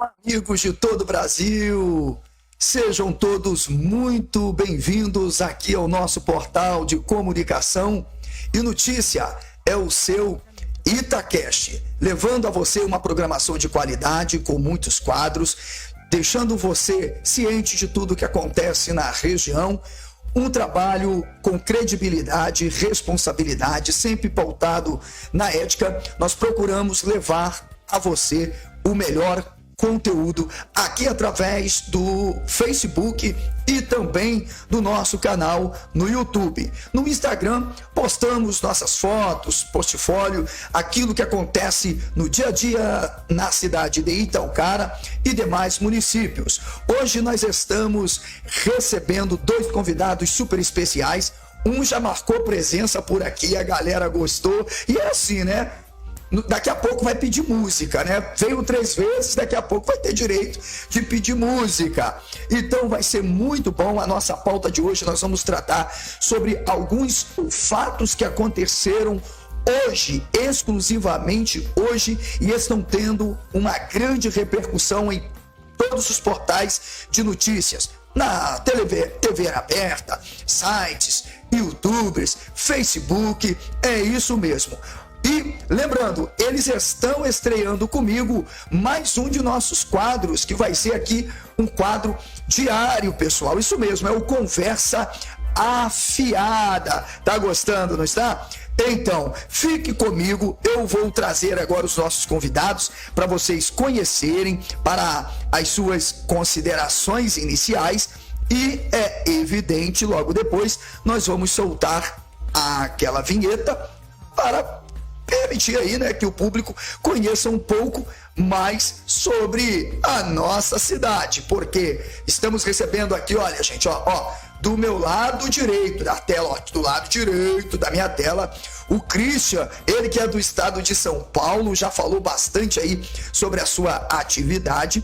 Fala, amigos de todo o Brasil! Sejam todos muito bem-vindos aqui ao nosso portal de comunicação e notícia, é o seu Itacast, levando a você uma programação de qualidade com muitos quadros, deixando você ciente de tudo que acontece na região, um trabalho com credibilidade e responsabilidade, sempre pautado na ética. Nós procuramos levar a você o melhor conteúdo aqui através do Facebook e também do nosso canal no YouTube. No Instagram, postamos nossas fotos, portfólio, aquilo que acontece no dia a dia na cidade de Itaocara e demais municípios. Hoje nós estamos recebendo dois convidados super especiais. Um já marcou presença por aqui, a galera gostou. E é assim, né? Daqui a pouco vai pedir música, né? Veio 3 vezes, daqui a pouco vai ter direito de pedir música. Então vai ser muito bom. A nossa pauta de hoje, nós vamos tratar sobre alguns fatos que aconteceram hoje, exclusivamente hoje, e estão tendo uma grande repercussão em todos os portais de notícias. Na TV aberta, sites, youtubers, Facebook, é isso mesmo. E lembrando, eles estão estreando comigo mais um de nossos quadros, que vai ser aqui um quadro diário, pessoal. Isso mesmo, é o Conversa Afiada. Tá gostando, não está? Então, fique comigo, eu vou trazer agora os nossos convidados para vocês conhecerem, para as suas considerações iniciais. E é evidente, logo depois, nós vamos soltar aquela vinheta para permitir aí, né, que o público conheça um pouco mais sobre a nossa cidade, porque estamos recebendo aqui, olha, gente, ó, do meu lado direito da tela, ó, do lado direito da minha tela, o Christian, ele que é do estado de São Paulo, já falou bastante aí sobre a sua atividade.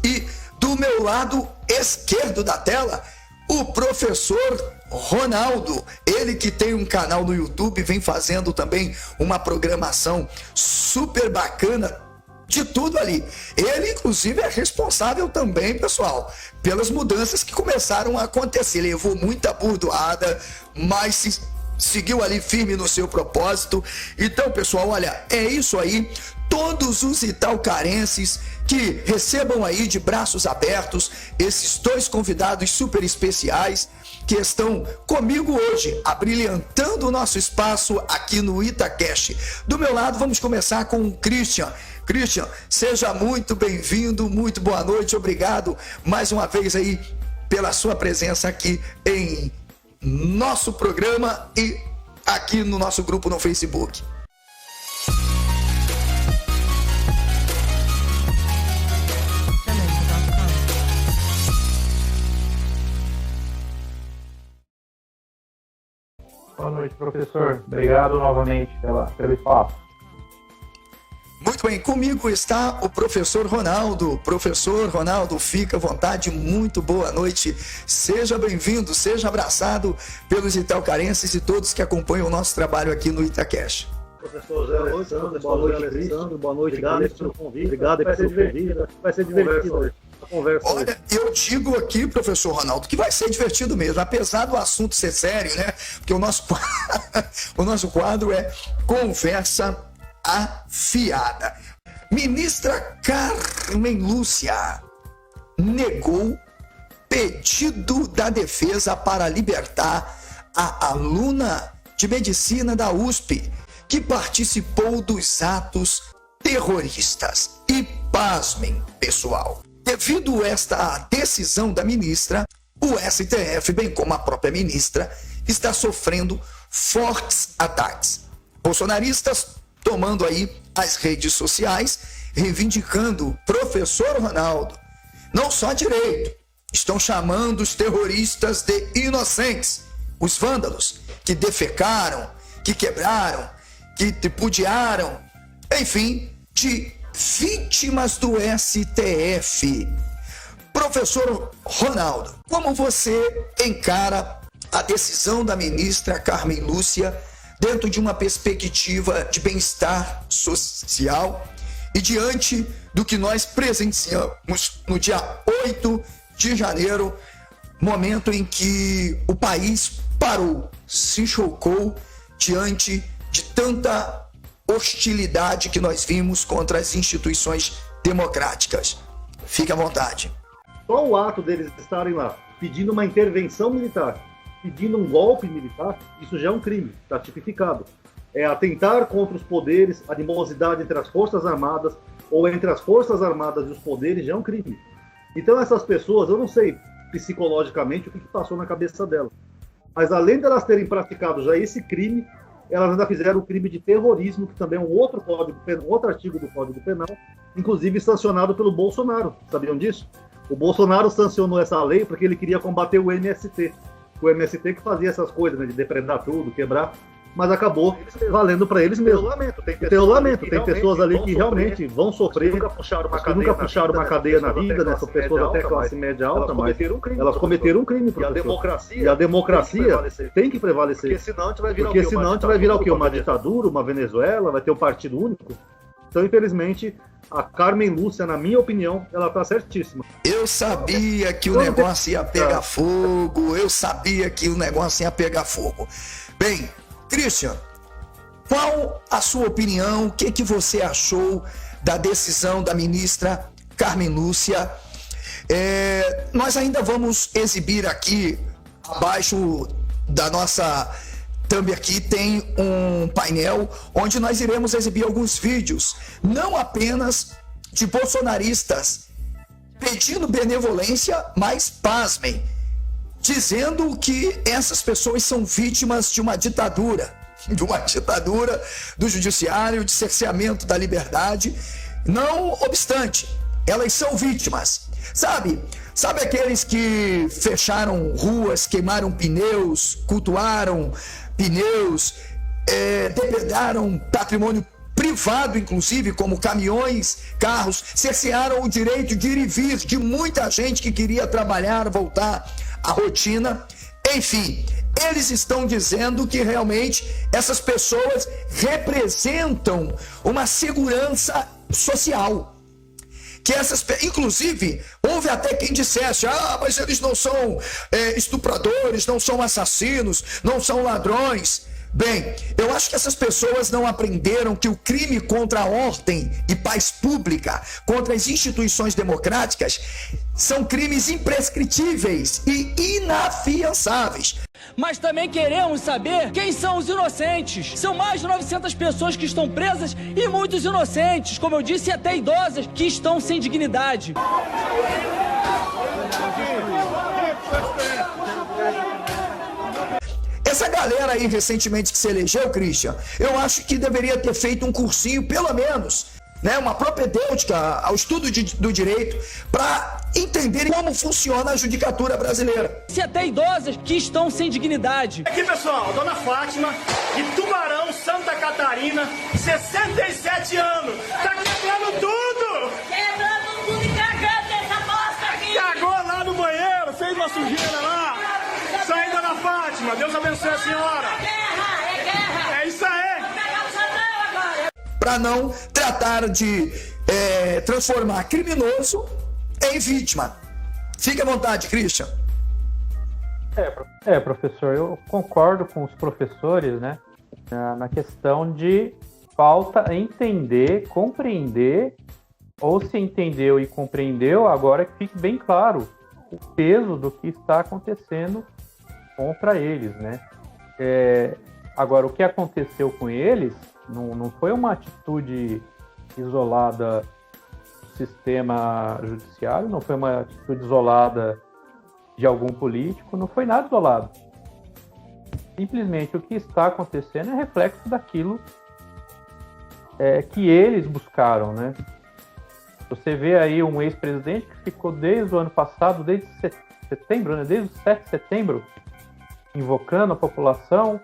E do meu lado esquerdo da tela, o professor Ronaldo, ele que tem um canal no YouTube, vem fazendo também uma programação super bacana de tudo ali. Ele, inclusive, é responsável também, pessoal, pelas mudanças que começaram a acontecer. Levou muita burdoada, mas seguiu ali firme no seu propósito. Então, pessoal, olha, é isso aí. Todos os itaucarenses que recebam aí de braços abertos esses dois convidados super especiais que estão comigo hoje, abrilhantando o nosso espaço aqui no Itacast. Do meu lado, vamos começar com o Christian. Christian, seja muito bem-vindo, muito boa noite, obrigado mais uma vez aí pela sua presença aqui em nosso programa e aqui no nosso grupo no Facebook. Boa noite, professor. Obrigado novamente pelo espaço. Muito bem, comigo está o professor Ronaldo. Professor Ronaldo, fica à vontade, muito boa noite. Seja bem-vindo, seja abraçado pelos itaucarenses e todos que acompanham o nosso trabalho aqui no Itacast. Professor Zé Alessandro, boa noite, Alessandro. Boa noite, obrigado pelo convite. Obrigado pelo convite. Vai ser divertido hoje. Olha, eu digo aqui, professor Ronaldo, que vai ser divertido mesmo, apesar do assunto ser sério, né? Porque o nosso quadro é Conversa Afiada. Ministra Carmen Lúcia negou pedido da defesa para libertar a aluna de medicina da USP que participou dos atos terroristas. E pasmem, pessoal, devido a esta decisão da ministra, o STF, bem como a própria ministra, está sofrendo fortes ataques. Bolsonaristas tomando aí as redes sociais, reivindicando o professor Ronaldo. Não só a direita, estão chamando os terroristas de inocentes, os vândalos que defecaram, que quebraram, que tripudiaram, enfim, de vítimas do STF. Professor Ronaldo, como você encara a decisão da ministra Carmen Lúcia dentro de uma perspectiva de bem-estar social e diante do que nós presenciamos no dia 8 de janeiro, momento em que o país parou, se chocou diante de tanta hostilidade que nós vimos contra as instituições democráticas. Fique à vontade. Só o ato deles estarem lá pedindo uma intervenção militar, pedindo um golpe militar, isso já é um crime, está tipificado. É atentar contra os poderes, a animosidade entre as Forças Armadas ou entre as Forças Armadas e os poderes já é um crime. Então essas pessoas, eu não sei psicologicamente o que passou na cabeça delas, mas além de elas terem praticado já esse crime, elas ainda fizeram o crime de terrorismo, que também é um outro artigo do Código Penal, inclusive sancionado pelo Bolsonaro. Sabiam disso? O Bolsonaro sancionou essa lei porque ele queria combater o MST. O MST que fazia essas coisas, né, de depredar tudo, quebrar, mas acabou valendo para eles mesmos. Tem pessoas ali que realmente vão sofrer, que nunca puxaram uma cadeia na vida, né? São pessoas até classe média alta, mas elas cometeram um crime, professor. E a democracia tem que prevalecer. Porque senão a gente vai virar o quê? Uma ditadura, uma Venezuela, vai ter um partido único. Então, infelizmente, a Carmen Lúcia, na minha opinião, ela tá certíssima. Eu sabia que o negócio ia pegar fogo, Bem, Christian, qual a sua opinião? O que você achou da decisão da ministra Carmen Lúcia? Nós ainda vamos exibir aqui, abaixo da nossa thumb aqui, tem um painel onde nós iremos exibir alguns vídeos, não apenas de bolsonaristas pedindo benevolência, mas, pasmem, dizendo que essas pessoas são vítimas de uma ditadura do judiciário, de cerceamento da liberdade. Não obstante, elas são vítimas. Sabe aqueles que fecharam ruas, queimaram pneus, cultuaram pneus, depredaram patrimônio privado, inclusive, como caminhões, carros, cercearam o direito de ir e vir de muita gente que queria trabalhar, voltar à rotina. Enfim, eles estão dizendo que realmente essas pessoas representam uma segurança social. Inclusive, houve até quem dissesse: mas eles não são estupradores, não são assassinos, não são ladrões. Bem, eu acho que essas pessoas não aprenderam que o crime contra a ordem e paz pública, contra as instituições democráticas, são crimes imprescritíveis e inafiançáveis. Mas também queremos saber quem são os inocentes. São mais de 900 pessoas que estão presas e muitos inocentes, como eu disse, até idosas que estão sem dignidade. Essa galera aí recentemente que se elegeu, Christian, eu acho que deveria ter feito um cursinho, pelo menos, né, uma propedêutica ao estudo do direito, para entender como funciona a judicatura brasileira. E até idosas que estão sem dignidade. Aqui, pessoal, Dona Fátima, de Tubarão, Santa Catarina, 67 anos. Tá quebrando tudo! Quebrando tudo e cagando essa bosta aqui! Cagou lá no banheiro, fez uma sujeira lá. Isso aí, Dona Fátima, Deus abençoe a senhora. É guerra! É isso aí! Vou pegar o Sandrão agora! Para não tratar de transformar criminoso em vítima. Fique à vontade, Christian. Professor, eu concordo com os professores, né, na questão de falta entender, compreender, ou se entendeu e compreendeu, agora que fique bem claro o peso do que está acontecendo contra eles, né? Agora, o que aconteceu com eles não foi uma atitude isolada do sistema judiciário, não foi uma atitude isolada de algum político, não foi nada isolado. Simplesmente o que está acontecendo é reflexo daquilo que eles buscaram, né? Você vê aí um ex-presidente que ficou desde o ano passado, desde setembro, né? Desde o 7 de setembro, invocando a população,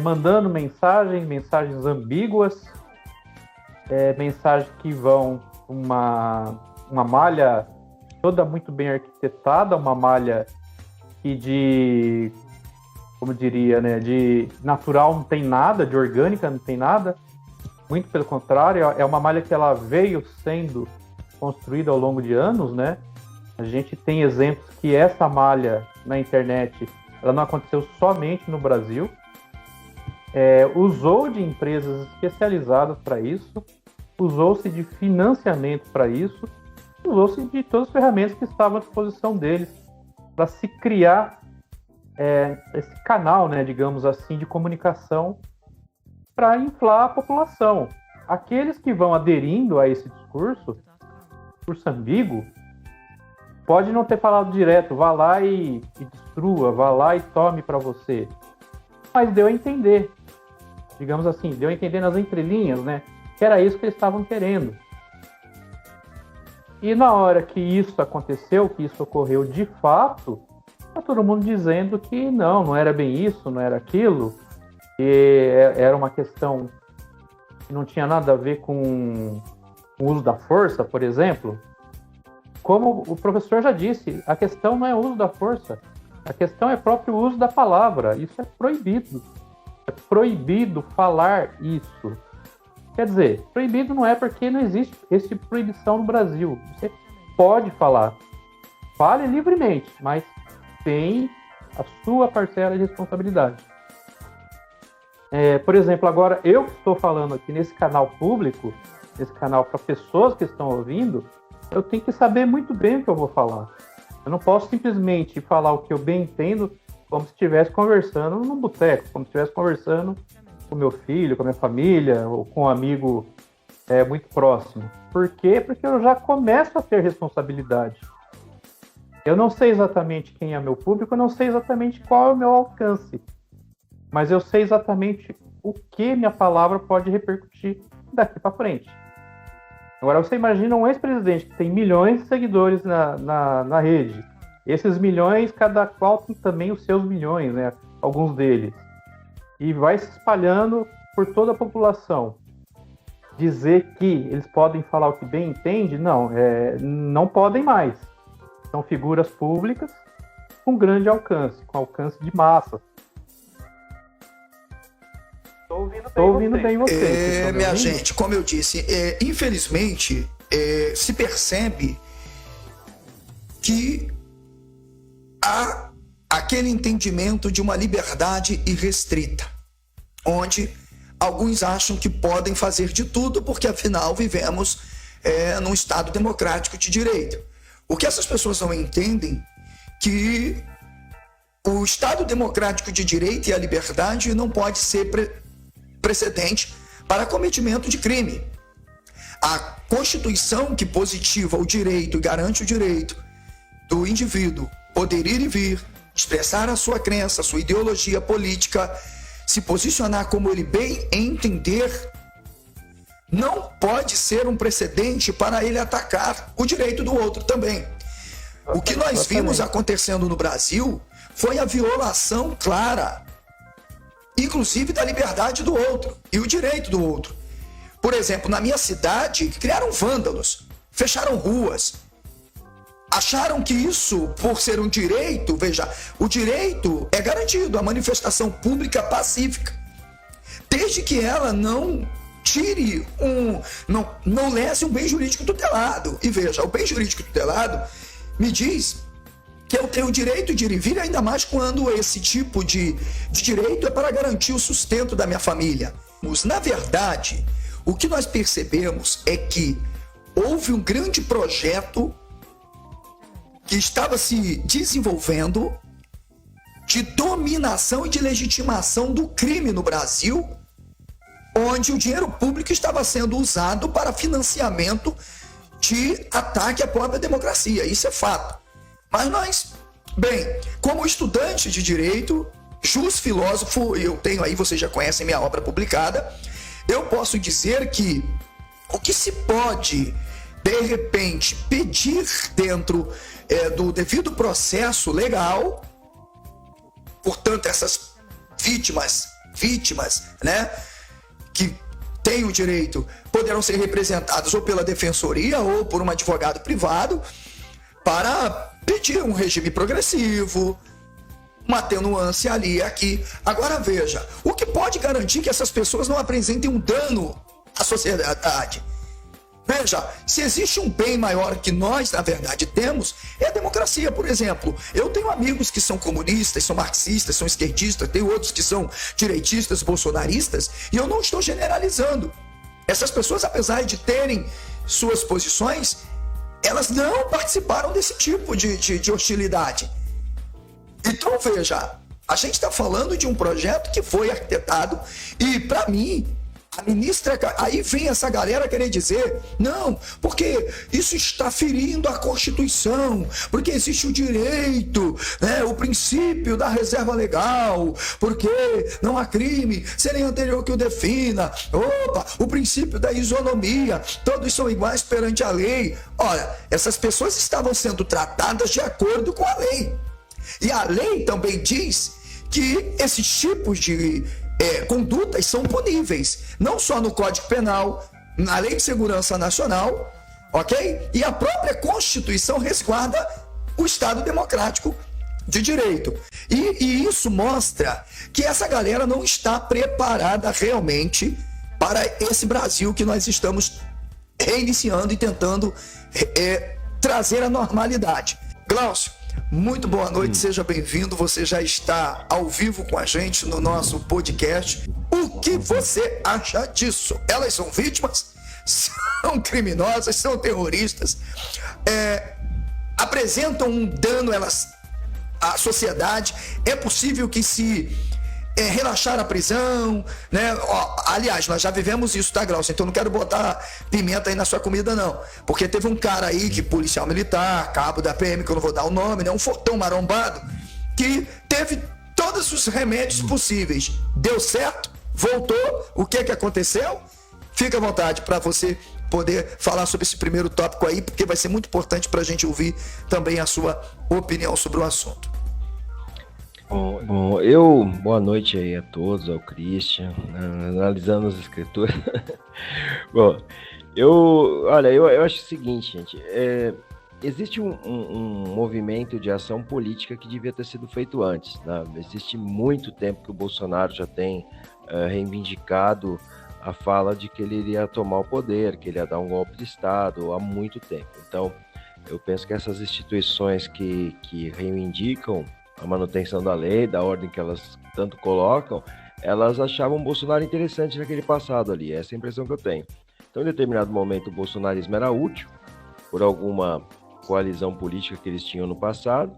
mandando mensagens ambíguas, mensagens que vão uma malha toda muito bem arquitetada, uma malha que como diria, né, de natural não tem nada, de orgânica não tem nada, Muito pelo contrário, é uma malha que ela veio sendo construída ao longo de anos, né? A gente tem exemplos que essa malha na internet, ela não aconteceu somente no Brasil. Usou de empresas especializadas para isso, usou-se de financiamento para isso, usou-se de todas as ferramentas que estavam à disposição deles para se criar esse canal, né, digamos assim, de comunicação para inflar a população. Aqueles que vão aderindo a esse discurso, ambíguo, pode não ter falado direto, vá lá e destrua, vá lá e tome para você. Mas deu a entender, digamos assim, deu a entender nas entrelinhas, né, que era isso que eles estavam querendo. E na hora que isso aconteceu, que isso ocorreu de fato, tá todo mundo dizendo que não era bem isso, não era aquilo, que era uma questão que não tinha nada a ver com o uso da força, por exemplo. Como o professor já disse, a questão não é o uso da força, a questão é o próprio uso da palavra. Isso é proibido. É proibido falar isso. Quer dizer, proibido não é porque não existe esse tipo de proibição no Brasil. Você pode falar. Fale livremente, mas tem a sua parcela de responsabilidade. Por exemplo, agora eu que estou falando aqui nesse canal público, nesse canal para pessoas que estão ouvindo, eu tenho que saber muito bem o que eu vou falar. Eu não posso simplesmente falar o que eu bem entendo como se estivesse conversando num boteco, como se estivesse conversando com meu filho, com a minha família, ou com um amigo muito próximo. Por quê? Porque eu já começo a ter responsabilidade. Eu não sei exatamente quem é meu público, eu não sei exatamente qual é o meu alcance, mas eu sei exatamente o que minha palavra pode repercutir daqui para frente. Agora, você imagina um ex-presidente que tem milhões de seguidores na rede. Esses milhões, cada qual tem também os seus milhões, né? Alguns deles. E vai se espalhando por toda a população. Dizer que eles podem falar o que bem entende, não podem mais. São figuras públicas com grande alcance, com alcance de massa. Estou ouvindo bem você. Minha gente, como eu disse, infelizmente se percebe que há aquele entendimento de uma liberdade irrestrita, onde alguns acham que podem fazer de tudo porque afinal vivemos num Estado democrático de direito. O que essas pessoas não entendem que o Estado democrático de direito e a liberdade não pode ser precedente para cometimento de crime. A Constituição que positiva o direito e garante o direito do indivíduo poder ir e vir, expressar a sua crença, a sua ideologia política, se posicionar como ele bem entender, não pode ser um precedente para ele atacar o direito do outro também. O que nós vimos acontecendo no Brasil foi a violação clara, inclusive da liberdade do outro e o direito do outro. Por exemplo, na minha cidade, criaram vândalos, fecharam ruas, acharam que isso, por ser um direito, veja, o direito é garantido, a manifestação pública pacífica, desde que ela não tire não lesse um bem jurídico tutelado. E veja, o bem jurídico tutelado me diz que eu tenho o direito de ir e vir, ainda mais quando esse tipo de direito é para garantir o sustento da minha família. Mas, na verdade, o que nós percebemos é que houve um grande projeto que estava se desenvolvendo de dominação e de legitimação do crime no Brasil, onde o dinheiro público estava sendo usado para financiamento de ataque à própria democracia. Isso é fato. Mas nós, bem, como estudante de direito, filósofo, eu tenho aí, vocês já conhecem minha obra publicada, eu posso dizer que o que se pode, de repente, pedir dentro do devido processo legal, portanto, essas vítimas, né, que têm o direito, poderão ser representadas ou pela defensoria ou por um advogado privado para pedir um regime progressivo, uma atenuância ali e aqui. Agora veja, o que pode garantir que essas pessoas não apresentem um dano a sociedade. Veja, se existe um bem maior que nós, na verdade, temos, é a democracia, por exemplo. Eu tenho amigos que são comunistas, são marxistas, são esquerdistas, tenho outros que são direitistas, bolsonaristas, e eu não estou generalizando. Essas pessoas, apesar de terem suas posições, elas não participaram desse tipo de hostilidade. Então, veja, a gente está falando de um projeto que foi arquitetado e, para mim, a ministra, aí vem essa galera querer dizer, não, porque isso está ferindo a Constituição, porque existe o direito, né, o princípio da reserva legal, porque não há crime sem lei anterior que o defina, o princípio da isonomia, todos são iguais perante a lei. Ora, essas pessoas estavam sendo tratadas de acordo com a lei. E a lei também diz que esses tipos de condutas são puníveis, não só no Código Penal, na Lei de Segurança Nacional, ok? E a própria Constituição resguarda o Estado Democrático de Direito. E isso mostra que essa galera não está preparada realmente para esse Brasil que nós estamos reiniciando e tentando trazer a normalidade. Glaucio, muito boa noite, seja bem-vindo. Você já está ao vivo com a gente no nosso podcast. O que você acha disso? Elas são vítimas? São criminosas? São terroristas? Apresentam um dano à sociedade? É possível que se relaxar a prisão, né? Aliás, nós já vivemos isso, tá, Glaucio? Então não quero botar pimenta aí na sua comida, não. Porque teve um cara aí, que policial militar, cabo da PM, que eu não vou dar o nome, né? Um fortão marombado, que teve todos os remédios possíveis. Deu certo? Voltou? O que aconteceu? Fica à vontade para você poder falar sobre esse primeiro tópico aí, porque vai ser muito importante para a gente ouvir também a sua opinião sobre o assunto. Boa noite aí a todos, ao Christian, analisando as escrituras. Bom, eu acho o seguinte, gente, existe um movimento de ação política que devia ter sido feito antes, né? Existe muito tempo que o Bolsonaro já tem reivindicado a fala de que ele iria tomar o poder, que ele ia dar um golpe de Estado há muito tempo. Então, eu penso que essas instituições que reivindicam a manutenção da lei, da ordem que elas tanto colocam, elas achavam o Bolsonaro interessante naquele passado ali, essa é a impressão que eu tenho. Então, em determinado momento, o bolsonarismo era útil, por alguma coalizão política que eles tinham no passado,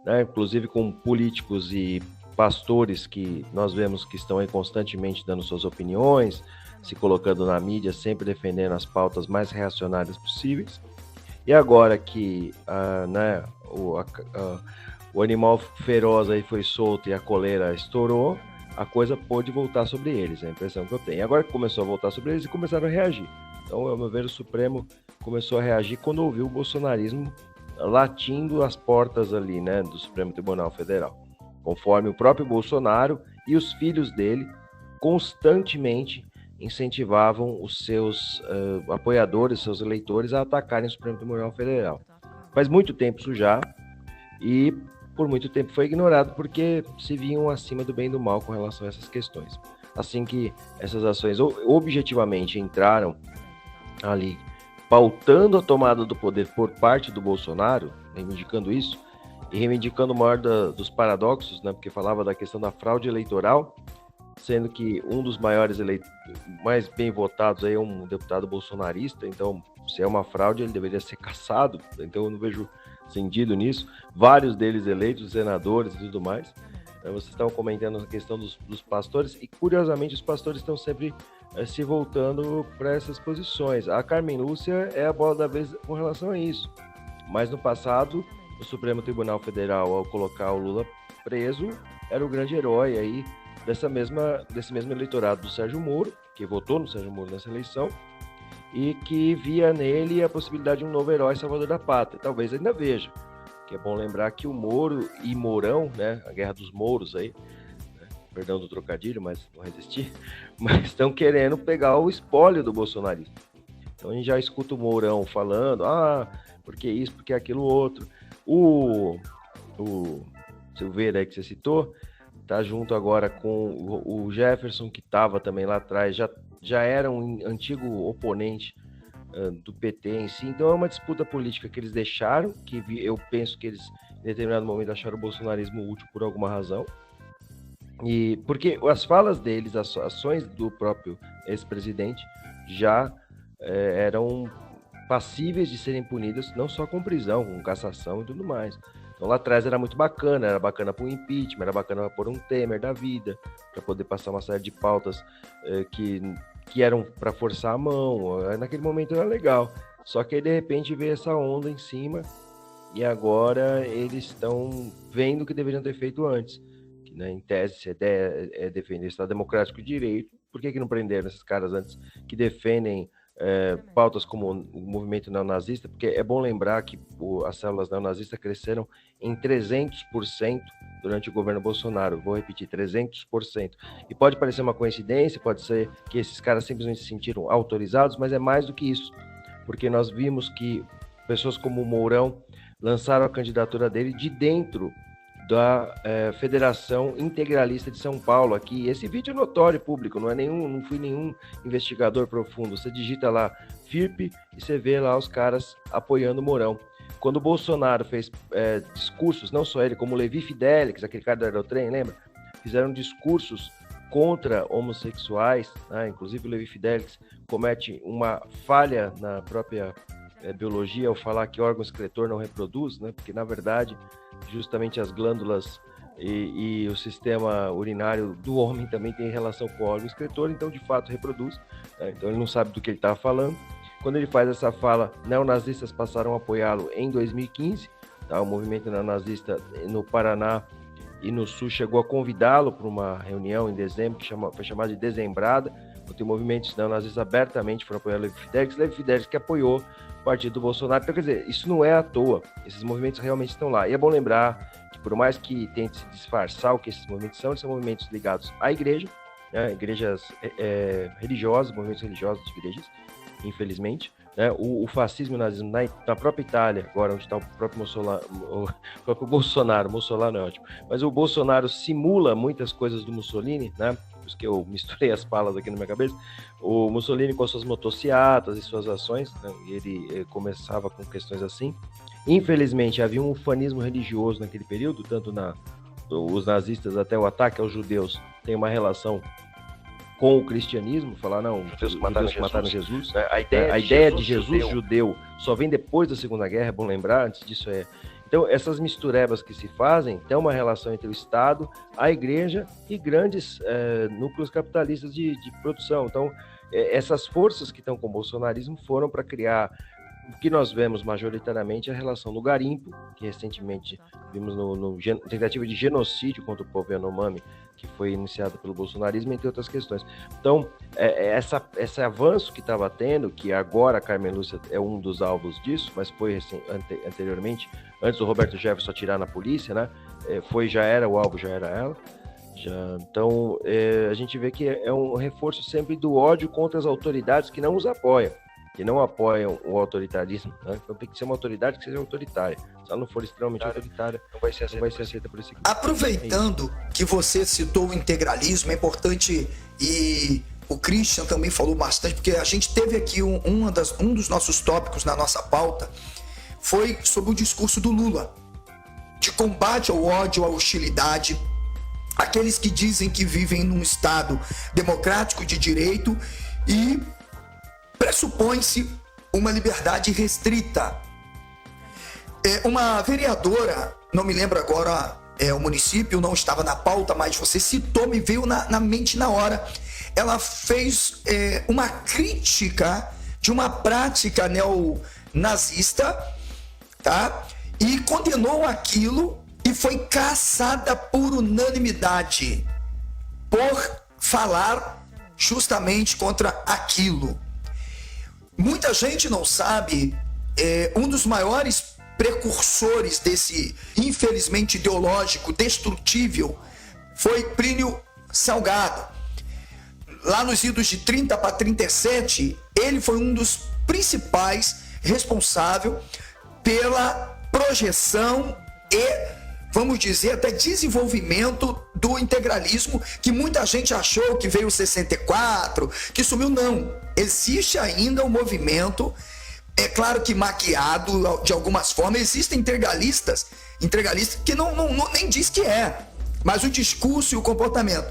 né? Inclusive com políticos e pastores que nós vemos que estão aí constantemente dando suas opiniões, se colocando na mídia, sempre defendendo as pautas mais reacionárias possíveis. E agora que o animal feroz aí foi solto e a coleira estourou, a coisa pôde voltar sobre eles, é a impressão que eu tenho. Agora que começou a voltar sobre eles, e começaram a reagir. Então, ao meu ver, o Supremo começou a reagir quando ouviu o bolsonarismo latindo as portas ali, né, do Supremo Tribunal Federal. Conforme o próprio Bolsonaro e os filhos dele constantemente incentivavam os seus apoiadores, seus eleitores a atacarem o Supremo Tribunal Federal. Faz muito tempo isso já, e por muito tempo foi ignorado porque se viam acima do bem e do mal com relação a essas questões. Assim que essas ações objetivamente entraram ali, pautando a tomada do poder por parte do Bolsonaro, reivindicando isso, e reivindicando o maior dos paradoxos, né, porque falava da questão da fraude eleitoral, sendo que um dos maiores mais bem votados aí é um deputado bolsonarista, então se é uma fraude ele deveria ser cassado, então eu não vejo sentido nisso, vários deles eleitos, senadores e tudo mais. Vocês estavam comentando a questão dos pastores, e curiosamente os pastores estão sempre se voltando para essas posições. A Carmen Lúcia é a bola da vez com relação a isso, mas no passado o Supremo Tribunal Federal, ao colocar o Lula preso, era o grande herói aí desse mesmo eleitorado do Sérgio Moro, que votou no Sérgio Moro nessa eleição, e que via nele a possibilidade de um novo herói salvador da pátria. Talvez ainda veja, que é bom lembrar que o Moro e Mourão, né, a guerra dos Mouros aí, né, perdão do trocadilho, mas não resisti, mas estão querendo pegar o espólio do bolsonarismo. Então a gente já escuta o Mourão falando, porque isso, porque aquilo outro. O Silveira aí que você citou, tá junto agora com o Jefferson, que estava também lá atrás, já já era um antigo oponente do PT em si, então é uma disputa política que eles deixaram, que eu penso que eles em determinado momento acharam o bolsonarismo útil por alguma razão, e porque as falas deles, as ações do próprio ex-presidente já eram passíveis de serem punidas, não só com prisão, com cassação e tudo mais. Então lá atrás era muito bacana, era bacana para o impeachment, era bacana para pôr um Temer da vida, para poder passar uma série de pautas que eram para forçar a mão, naquele momento era legal. Só que aí de repente veio essa onda em cima e agora eles estão vendo o que deveriam ter feito antes. Que, né, em tese, se a ideia é defender o Estado Democrático de Direito, por que não prenderam esses caras antes que defendem pautas como o movimento neonazista? Porque é bom lembrar que as células neonazistas cresceram em 300% durante o governo Bolsonaro. Vou repetir, 300%. E pode parecer uma coincidência, pode ser que esses caras simplesmente se sentiram autorizados, mas é mais do que isso. Porque nós vimos que pessoas como o Mourão lançaram a candidatura dele de dentro da Federação Integralista de São Paulo aqui. Esse vídeo é notório, público, não fui nenhum investigador profundo. Você digita lá FIRP e você vê lá os caras apoiando o Mourão. Quando o Bolsonaro fez discursos, não só ele, como o Levi Fidelix, aquele cara do Aerotrem, lembra? Fizeram discursos contra homossexuais, né? Inclusive o Levi Fidelix comete uma falha na própria biologia ao falar que órgão excretor não reproduz, né? Porque na verdade justamente as glândulas e o sistema urinário do homem também tem relação com o órgão excretor, então de fato reproduz, né? Então ele não sabe do que ele estava falando. Quando ele faz essa fala, neonazistas passaram a apoiá-lo em 2015, tá? O movimento neonazista no Paraná e no Sul chegou a convidá-lo para uma reunião em dezembro, que foi chamada de Dezembrada, onde movimentos neonazistas abertamente foram apoiar o Levi Fidelix que apoiou o partido do Bolsonaro. Então, quer dizer, isso não é à toa, esses movimentos realmente estão lá. E é bom lembrar que, por mais que tente se disfarçar o que esses movimentos são, eles são movimentos ligados à igreja, né? Igrejas religiosas, movimentos religiosos de igrejas, infelizmente. Né? O fascismo e o nazismo na própria Itália, agora onde está o próprio Bolsonaro, Mussolini é ótimo, mas o Bolsonaro simula muitas coisas do Mussolini, né? Por isso que eu misturei as palas aqui na minha cabeça. O Mussolini com suas motociatas e suas ações, né? Ele começava com questões assim. Infelizmente havia um ufanismo religioso naquele período, tanto os nazistas até o ataque aos judeus tem uma relação com o cristianismo, falar não, os judeus mataram Jesus. A ideia de Jesus judeu só vem depois da Segunda Guerra, é bom lembrar, antes disso Então, essas misturebas que se fazem tem uma relação entre o Estado, a igreja e grandes núcleos capitalistas de produção. Então, essas forças que estão com o bolsonarismo foram para criar o que nós vemos majoritariamente a relação do garimpo, que recentemente vimos no tentativa de genocídio contra o povo Yanomami, que foi iniciado pelo bolsonarismo, entre outras questões. Então, esse avanço que estava tendo, que agora a Carmen Lúcia é um dos alvos disso, mas foi anteriormente, antes do Roberto Jefferson atirar na polícia, né? Já era o alvo, já era ela. Então, a gente vê que é um reforço sempre do ódio contra as autoridades que não os apoiam, que não apoiam o autoritarismo, né? Então tem que ser uma autoridade que seja autoritária. Se ela não for extremamente autoritária, não vai ser aceita por esse grupo. Aproveitando que você citou o integralismo, é importante, e o Christian também falou bastante, porque a gente teve aqui um dos nossos tópicos na nossa pauta, foi sobre o discurso do Lula, de combate ao ódio, à hostilidade, aqueles que dizem que vivem num Estado democrático de direito e pressupõe-se uma liberdade restrita. Uma vereadora, não me lembro agora o município, não estava na pauta, mas você citou, me veio na mente na hora. Ela fez uma crítica de uma prática neonazista, tá? E condenou aquilo e foi caçada por unanimidade por falar justamente contra aquilo. Muita gente não sabe, um dos maiores precursores desse, infelizmente, ideológico destrutível foi Plínio Salgado. Lá nos idos de 30 para 37, ele foi um dos principais responsáveis pela projeção e vamos dizer, até desenvolvimento do integralismo, que muita gente achou que veio 64, que sumiu. Não, existe ainda um movimento, é claro que maquiado de algumas formas. Existem integralistas que nem diz que é, mas o discurso e o comportamento.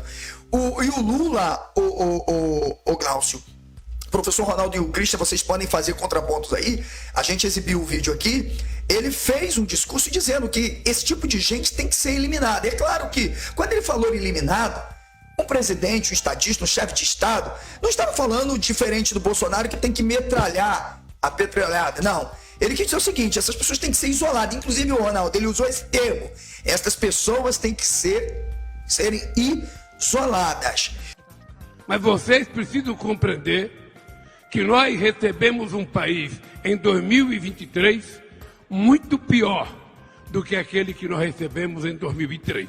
E o Lula, o Glaucio, professor Ronaldo e o Christian, vocês podem fazer contrapontos aí, a gente exibiu o vídeo aqui, ele fez um discurso dizendo que esse tipo de gente tem que ser eliminado. É claro que, quando ele falou eliminado, um presidente, um estadista, um chefe de Estado, não estava falando diferente do Bolsonaro, que tem que metralhar a petrolhada, não. Ele quis dizer o seguinte: essas pessoas têm que ser isoladas. Inclusive o Ronaldo, ele usou esse termo. Essas pessoas têm que serem isoladas. Mas vocês precisam compreender que nós recebemos um país em 2023 muito pior do que aquele que nós recebemos em 2003.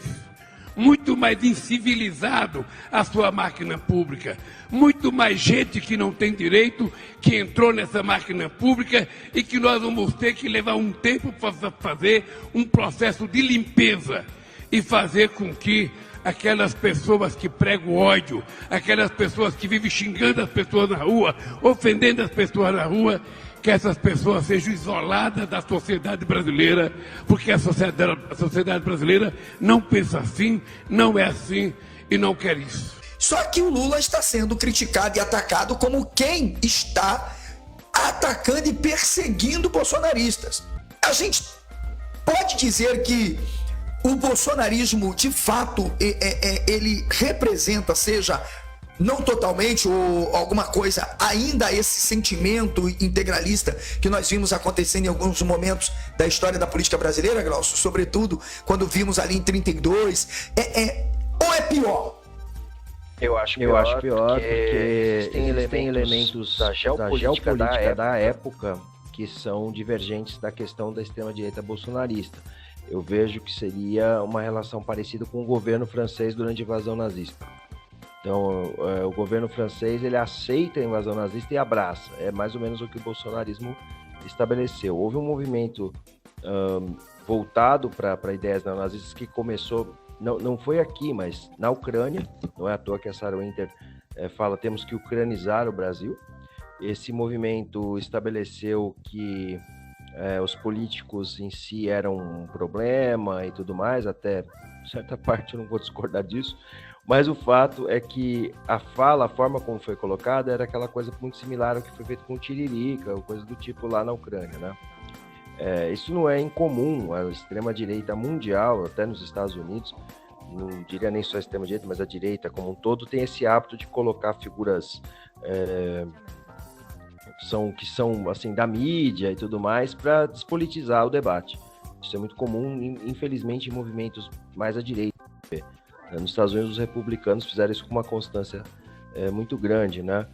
Muito mais incivilizado a sua máquina pública, muito mais gente que não tem direito que entrou nessa máquina pública e que nós vamos ter que levar um tempo para fazer um processo de limpeza e fazer com que aquelas pessoas que pregam ódio, aquelas pessoas que vivem xingando as pessoas na rua, ofendendo as pessoas na rua, que essas pessoas sejam isoladas da sociedade brasileira, porque a sociedade brasileira não pensa assim, não é assim e não quer isso. Só que o Lula está sendo criticado e atacado como quem está atacando e perseguindo bolsonaristas. A gente pode dizer que o bolsonarismo, de fato, ele representa, seja não totalmente ou alguma coisa, ainda esse sentimento integralista que nós vimos acontecendo em alguns momentos da história da política brasileira, Glaucio, sobretudo quando vimos ali em 32, ou é pior? Eu acho pior porque tem elementos da geopolítica da época que são divergentes da questão da extrema-direita bolsonarista. Eu vejo que seria uma relação parecida com o governo francês durante a invasão nazista. Então, o governo francês, ele aceita a invasão nazista e abraça. É mais ou menos o que o bolsonarismo estabeleceu. Houve um movimento voltado para ideias neonazistas que começou, não foi aqui, mas na Ucrânia. Não é à toa que a Sarah Winter fala, temos que ucranizar o Brasil. Esse movimento estabeleceu que os políticos em si eram um problema e tudo mais, até certa parte eu não vou discordar disso, mas o fato é que a forma como foi colocada era aquela coisa muito similar ao que foi feito com o Tiririca, ou coisa do tipo lá na Ucrânia, né? Isso não é incomum, a extrema-direita mundial, até nos Estados Unidos, não diria nem só a extrema-direita, mas a direita como um todo, tem esse hábito de colocar figuras que são assim, da mídia e tudo mais, para despolitizar o debate. Isso é muito comum, infelizmente, em movimentos mais à direita. Nos Estados Unidos, os republicanos fizeram isso com uma constância muito grande, né?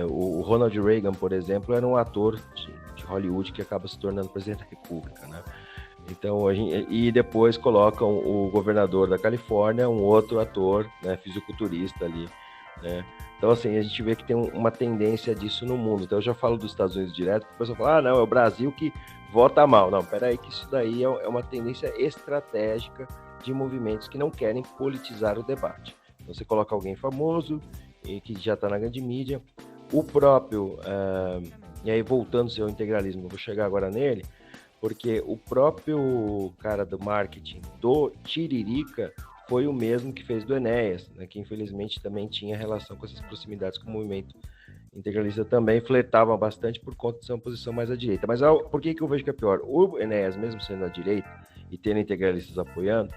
O Ronald Reagan, por exemplo, era um ator de Hollywood que acaba se tornando presidente da República, né? Então, e depois colocam o governador da Califórnia, um outro ator, né, fisiculturista ali, né? Então, assim, a gente vê que tem uma tendência disso no mundo. Então, eu já falo dos Estados Unidos direto, porque o pessoal fala, não, é o Brasil que vota mal. Não, peraí, que isso daí é uma tendência estratégica de movimentos que não querem politizar o debate. Então, você coloca alguém famoso e que já está na grande mídia, o próprio, e aí voltando ao seu integralismo, eu vou chegar agora nele, porque o próprio cara do marketing do Tiririca foi o mesmo que fez do Enéas, né, que infelizmente também tinha relação com essas proximidades com o movimento integralista, também flertava bastante por conta de ser uma posição mais à direita. Mas por que eu vejo que é pior? O Enéas, mesmo sendo à direita e tendo integralistas apoiando,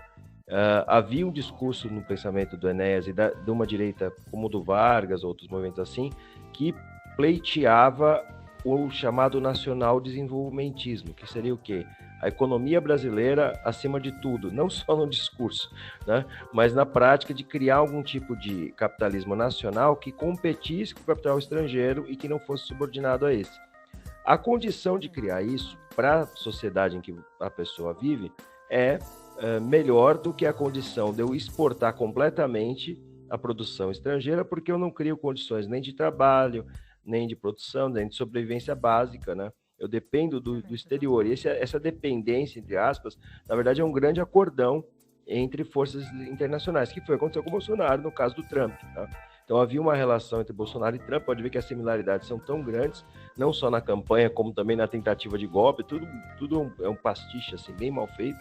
havia um discurso no pensamento do Enéas e de uma direita como o do Vargas, outros movimentos assim, que pleiteava o chamado nacional desenvolvimentismo, que seria o quê? A economia brasileira acima de tudo, não só no discurso, né, mas na prática de criar algum tipo de capitalismo nacional que competisse com o capital estrangeiro e que não fosse subordinado a esse. A condição de criar isso para a sociedade em que a pessoa vive é melhor do que a condição de eu exportar completamente a produção estrangeira, porque eu não crio condições nem de trabalho, nem de produção, nem de sobrevivência básica, né? eu dependo do exterior. E essa dependência, entre aspas, na verdade é um grande acordão entre forças internacionais, que foi o que aconteceu com o Bolsonaro no caso do Trump, tá? Então havia uma relação entre Bolsonaro e Trump, pode ver que as similaridades são tão grandes, não só na campanha, como também na tentativa de golpe, tudo é um pastiche assim, bem mal feito,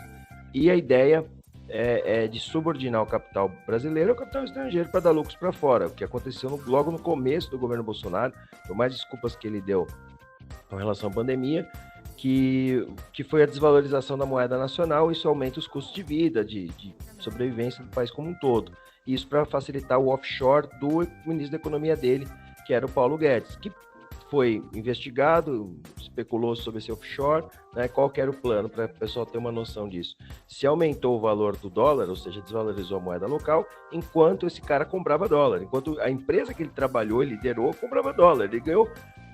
e a ideia é de subordinar o capital brasileiro ao capital estrangeiro para dar lucros para fora, o que aconteceu logo no começo do governo Bolsonaro, por mais desculpas que ele deu com relação à pandemia, que foi a desvalorização da moeda nacional. Isso aumenta os custos de vida, de sobrevivência do país como um todo. Isso para facilitar o offshore do ministro da economia dele, que era o Paulo Guedes, que foi investigado, especulou sobre esse offshore, né, qual que era o plano, para o pessoal ter uma noção disso. Se aumentou o valor do dólar, ou seja, desvalorizou a moeda local, enquanto esse cara comprava dólar, enquanto a empresa que ele trabalhou, ele liderou, comprava dólar, ele ganhou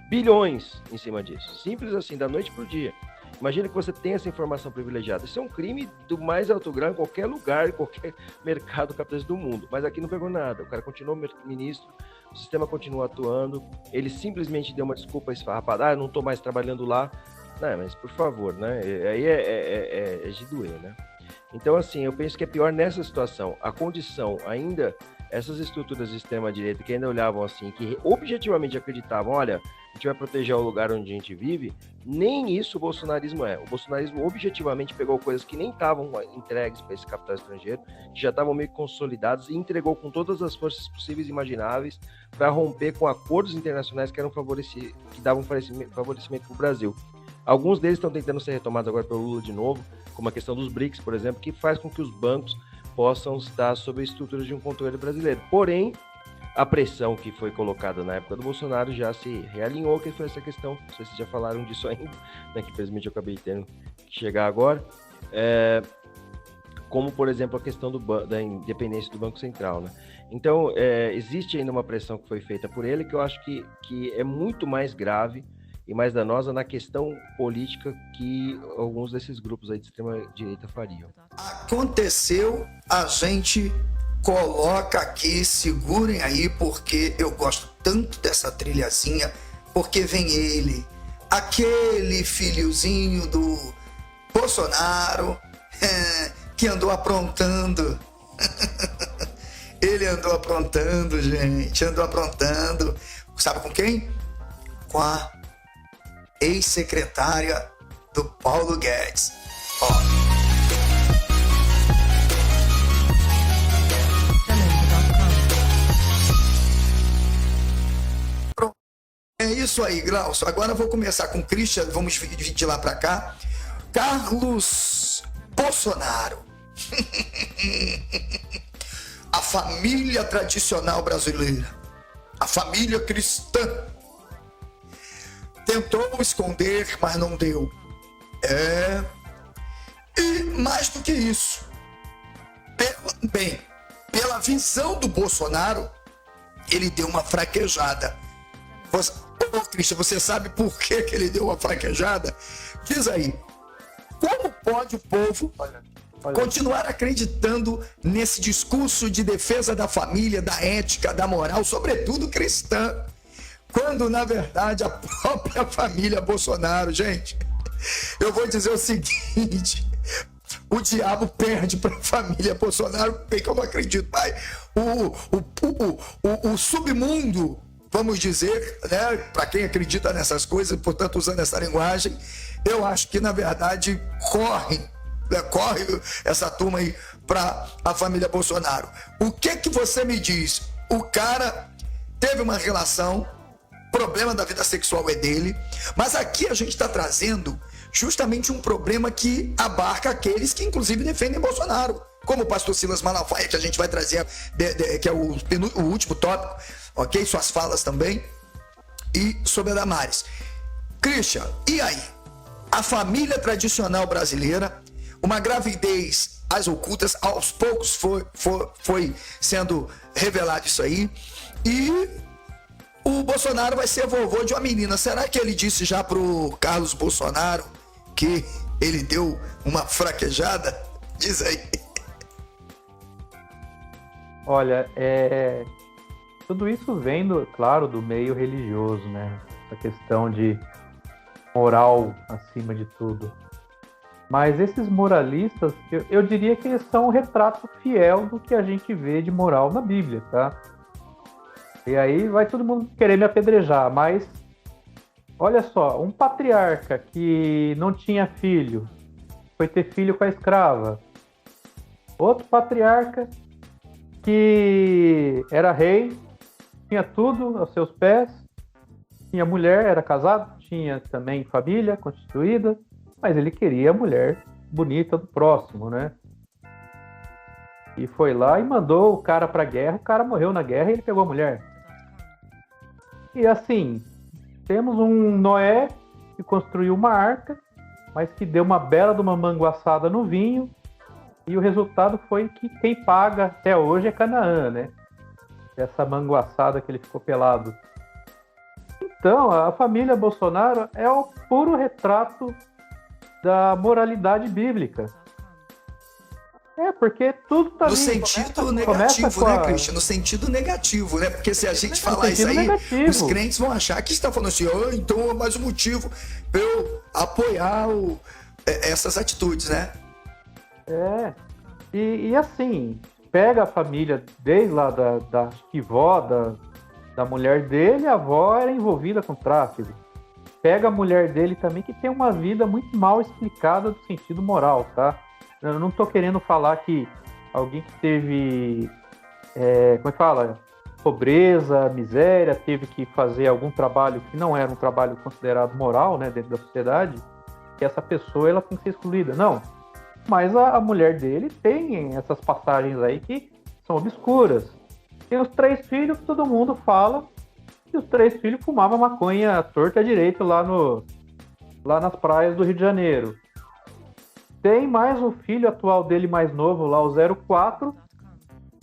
bilhões em cima disso, simples assim, da noite para o dia. Imagina que você tem essa informação privilegiada. Isso é um crime do mais alto grau em qualquer lugar, em qualquer mercado capitalista do mundo. Mas aqui não pegou nada. O cara continuou ministro, o sistema continua atuando. Ele simplesmente deu uma desculpa esfarrapada. Eu não estou mais trabalhando lá. Não, mas por favor, né? Aí é de doer, né? Então, assim, eu penso que é pior nessa situação. A condição ainda, essas estruturas de extrema-direita que ainda olhavam assim, que objetivamente acreditavam, olha, a gente vai proteger o lugar onde a gente vive, nem isso o bolsonarismo é. O bolsonarismo objetivamente pegou coisas que nem estavam entregues para esse capital estrangeiro, que já estavam meio consolidadas, e entregou com todas as forças possíveis e imagináveis para romper com acordos internacionais que davam favorecimento para o Brasil. Alguns deles estão tentando ser retomados agora pelo Lula de novo, como a questão dos BRICS, por exemplo, que faz com que os bancos possam estar sob a estrutura de um controle brasileiro. Porém, a pressão que foi colocada na época do Bolsonaro já se realinhou, que foi essa questão, não sei se já falaram disso ainda, né, que infelizmente eu acabei tendo que chegar agora, como, por exemplo, a questão da independência do Banco Central, né? Então, existe ainda uma pressão que foi feita por ele, que eu acho que é muito mais grave e mais danosa na questão política que alguns desses grupos aí de extrema-direita fariam. Aconteceu, a gente coloca aqui, segurem aí, porque eu gosto tanto dessa trilhazinha, porque vem ele, aquele filhozinho do Bolsonaro, que andou aprontando. Ele andou aprontando, gente, andou aprontando. Sabe com quem? Com a ex-secretária do Paulo Guedes. Ó. É isso aí, Glaucio. Agora eu vou começar com o Christian, vamos dividir lá para cá. Carlos Bolsonaro. A família tradicional brasileira, a família cristã, tentou esconder, mas não deu. E mais do que isso, pela visão do Bolsonaro, ele deu uma fraquejada. Christian, você sabe por que ele deu uma fraquejada? Diz aí, como pode o povo continuar acreditando nesse discurso de defesa da família, da ética, da moral, sobretudo cristã, quando na verdade a própria família Bolsonaro, gente, eu vou dizer o seguinte, o diabo perde para a família Bolsonaro, bem que eu não acredito, mas o submundo, vamos dizer, né, para quem acredita nessas coisas, portanto usando essa linguagem, eu acho que na verdade corre essa turma aí para a família Bolsonaro. O que você me diz? O cara teve uma relação, problema da vida sexual é dele, mas aqui a gente está trazendo justamente um problema que abarca aqueles que inclusive defendem Bolsonaro, como o pastor Silas Malafaia, que a gente vai trazer, que é o último tópico, ok? Suas falas também, e sobre a Damares. Christian, e aí? A família tradicional brasileira, uma gravidez às ocultas, aos poucos foi sendo revelado isso aí, e o Bolsonaro vai ser vovô de uma menina. Será que ele disse já pro Carlos Bolsonaro que ele deu uma fraquejada? Diz aí. Olha, tudo isso vem, claro, do meio religioso, né? Essa questão de moral acima de tudo. Mas esses moralistas, eu diria que eles são um retrato fiel do que a gente vê de moral na Bíblia, tá? E aí vai todo mundo querer me apedrejar, mas olha só, um patriarca que não tinha filho, foi ter filho com a escrava. Outro patriarca que era rei, tinha tudo aos seus pés, tinha mulher, era casado, tinha também família constituída, mas ele queria a mulher bonita do próximo, né? E foi lá e mandou o cara pra guerra, o cara morreu na guerra e ele pegou a mulher. E assim, temos um Noé que construiu uma arca, mas que deu uma bela de uma manguaçada no vinho, e o resultado foi que quem paga até hoje é Canaã, né? Essa manguaçada que ele ficou pelado. Então, a família Bolsonaro é o puro retrato da moralidade bíblica. Porque tudo tá no sentido negativo, né, Christian? No sentido negativo, né? Porque se a gente falar isso aí, os crentes vão achar que está falando assim, então é mais um motivo para eu apoiar essas atitudes, né? E assim, pega a família desde lá da avó, da mulher dele, a avó era envolvida com tráfico. Pega a mulher dele também, que tem uma vida muito mal explicada do sentido moral, tá? Eu não tô querendo falar que alguém que teve, como é que fala? Pobreza, miséria, teve que fazer algum trabalho que não era um trabalho considerado moral, né, dentro da sociedade, que essa pessoa ela tem que ser excluída. Não. Mas a mulher dele tem essas passagens aí que são obscuras. Tem os 3 filhos que todo mundo fala que os 3 filhos fumavam maconha à torta à direita lá nas praias do Rio de Janeiro. Tem mais o filho atual dele mais novo, lá o 04,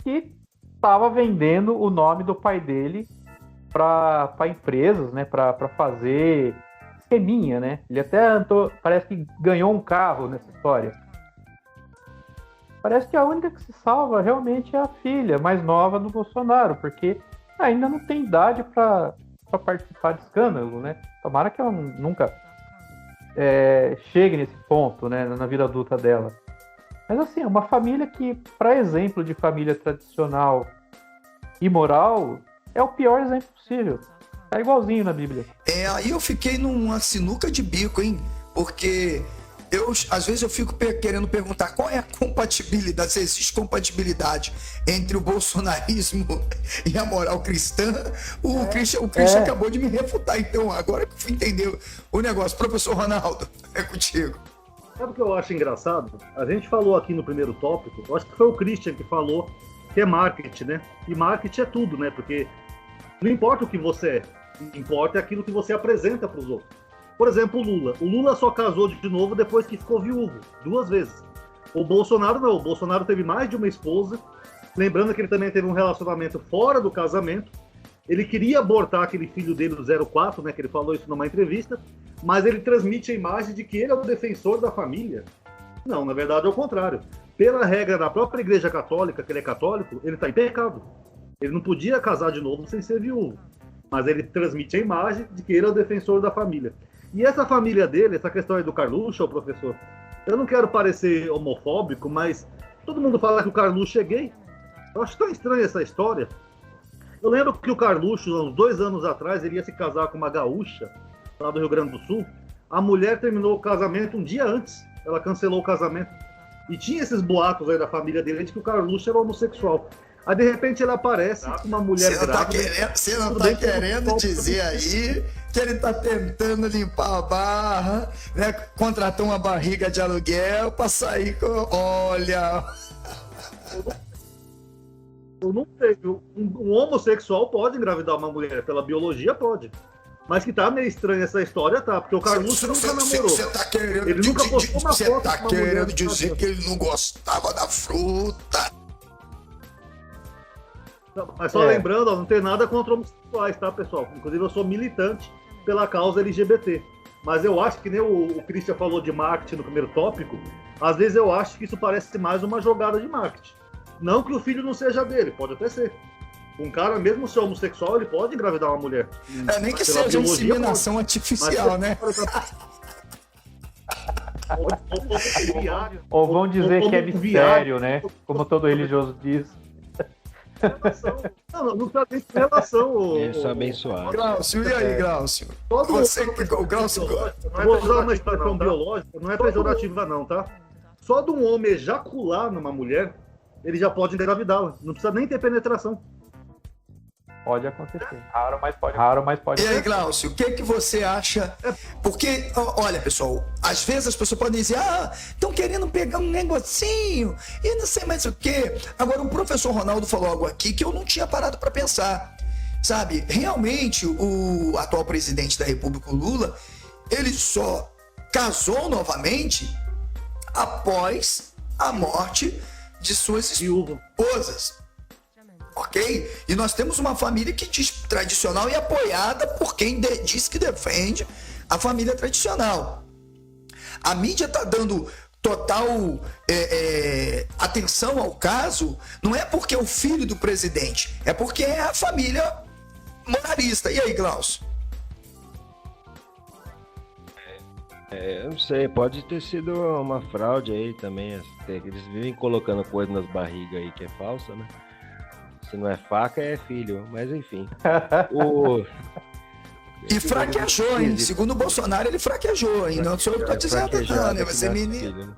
que estava vendendo o nome do pai dele para empresas, né, para fazer esqueminha, né? Ele até parece que ganhou um carro nessa história. Parece que a única que se salva realmente é a filha mais nova do Bolsonaro, porque ainda não tem idade para participar de escândalo, né? Tomara que ela nunca chegue nesse ponto, né, na vida adulta dela. Mas assim, é uma família que, para exemplo de família tradicional e moral, é o pior exemplo possível. É igualzinho na Bíblia. Aí eu fiquei numa sinuca de bico, hein? Porque às vezes eu fico querendo perguntar qual é a compatibilidade, se existe compatibilidade entre o bolsonarismo e a moral cristã. O Christian acabou de me refutar, então agora que eu fui entender o negócio. Professor Ronaldo, é contigo. Sabe o que eu acho engraçado? A gente falou aqui no primeiro tópico, eu acho que foi o Christian que falou que é marketing, né? E marketing é tudo, né? Porque não importa o que você é, importa aquilo que você apresenta para os outros. Por exemplo, o Lula. O Lula só casou de novo depois que ficou viúvo, 2 vezes. O Bolsonaro não. O Bolsonaro teve mais de uma esposa. Lembrando que ele também teve um relacionamento fora do casamento. Ele queria abortar aquele filho dele, o 04, né? Que ele falou isso numa entrevista. Mas ele transmite a imagem de que ele é o defensor da família. Não, na verdade é o contrário. Pela regra da própria Igreja Católica, que ele é católico, ele está em pecado. Ele não podia casar de novo sem ser viúvo. Mas ele transmite a imagem de que ele é o defensor da família. E essa família dele, essa questão aí do Carluxo, professor, eu não quero parecer homofóbico, mas todo mundo fala que o Carluxo é gay. Eu acho tão estranha essa história. Eu lembro que o Carluxo, uns 2 anos atrás, ele ia se casar com uma gaúcha, lá do Rio Grande do Sul. A mulher terminou o casamento um dia antes. Ela cancelou o casamento. E tinha esses boatos aí da família dele de que o Carluxo era homossexual. Aí, de repente, ele aparece com uma mulher grávida. Você não tá querendo dizer aí que ele tá tentando limpar a barra, né? Contratou uma barriga de aluguel pra sair com... Olha... Eu não sei. Um homossexual pode engravidar uma mulher. Pela biologia, pode. Mas que tá meio estranha essa história, tá? Porque o Carluxo nunca namorou. Você tá querendo ele nunca postou uma foto. Você tá querendo dizer que ele não gostava da fruta. Mas só lembrando, ó, não tem nada contra homossexuais, tá, pessoal? Inclusive, eu sou militante pela causa LGBT. Mas eu acho que nem o Christian falou de marketing no primeiro tópico, às vezes eu acho que isso parece mais uma jogada de marketing. Não que o filho não seja dele, pode até ser. Um cara, mesmo se homossexual, ele pode engravidar uma mulher. Nem que Pela seja biologia, inseminação artificial, né? Ou vão dizer que é mistério, né? Como todo religioso diz. Não precisa nem ter relação. Isso é abençoado. Glaucio, e aí, Glaucio? O Glaucio... Vou usar uma expressão biológica, não é pejorativa não, tá? Só de um homem ejacular numa mulher, ele já pode engravidá-la. Não precisa nem ter penetração. Pode acontecer. Raro, mas pode E aí, Glaucio, o que você acha? Porque, olha, pessoal, às vezes as pessoas podem dizer, estão querendo pegar um negocinho e não sei mais o quê. Agora, o professor Ronaldo falou algo aqui que eu não tinha parado para pensar. Sabe, realmente, o atual presidente da República, o Lula, ele só casou novamente após a morte de suas esposas. Ok? E nós temos uma família que diz tradicional e apoiada por quem diz que defende a família tradicional. A mídia está dando total atenção ao caso, não é porque é o filho do presidente, é porque é a família moralista. E aí, Glaucio? Eu não sei, pode ter sido uma fraude aí também. Eles vivem colocando coisa nas barrigas aí que é falsa, né? Se não é faca, é filho. Mas enfim. E fraquejou, hein? Segundo o Bolsonaro, ele fraquejou, hein? Não sou eu que tô dizendo, não, né? Você menino.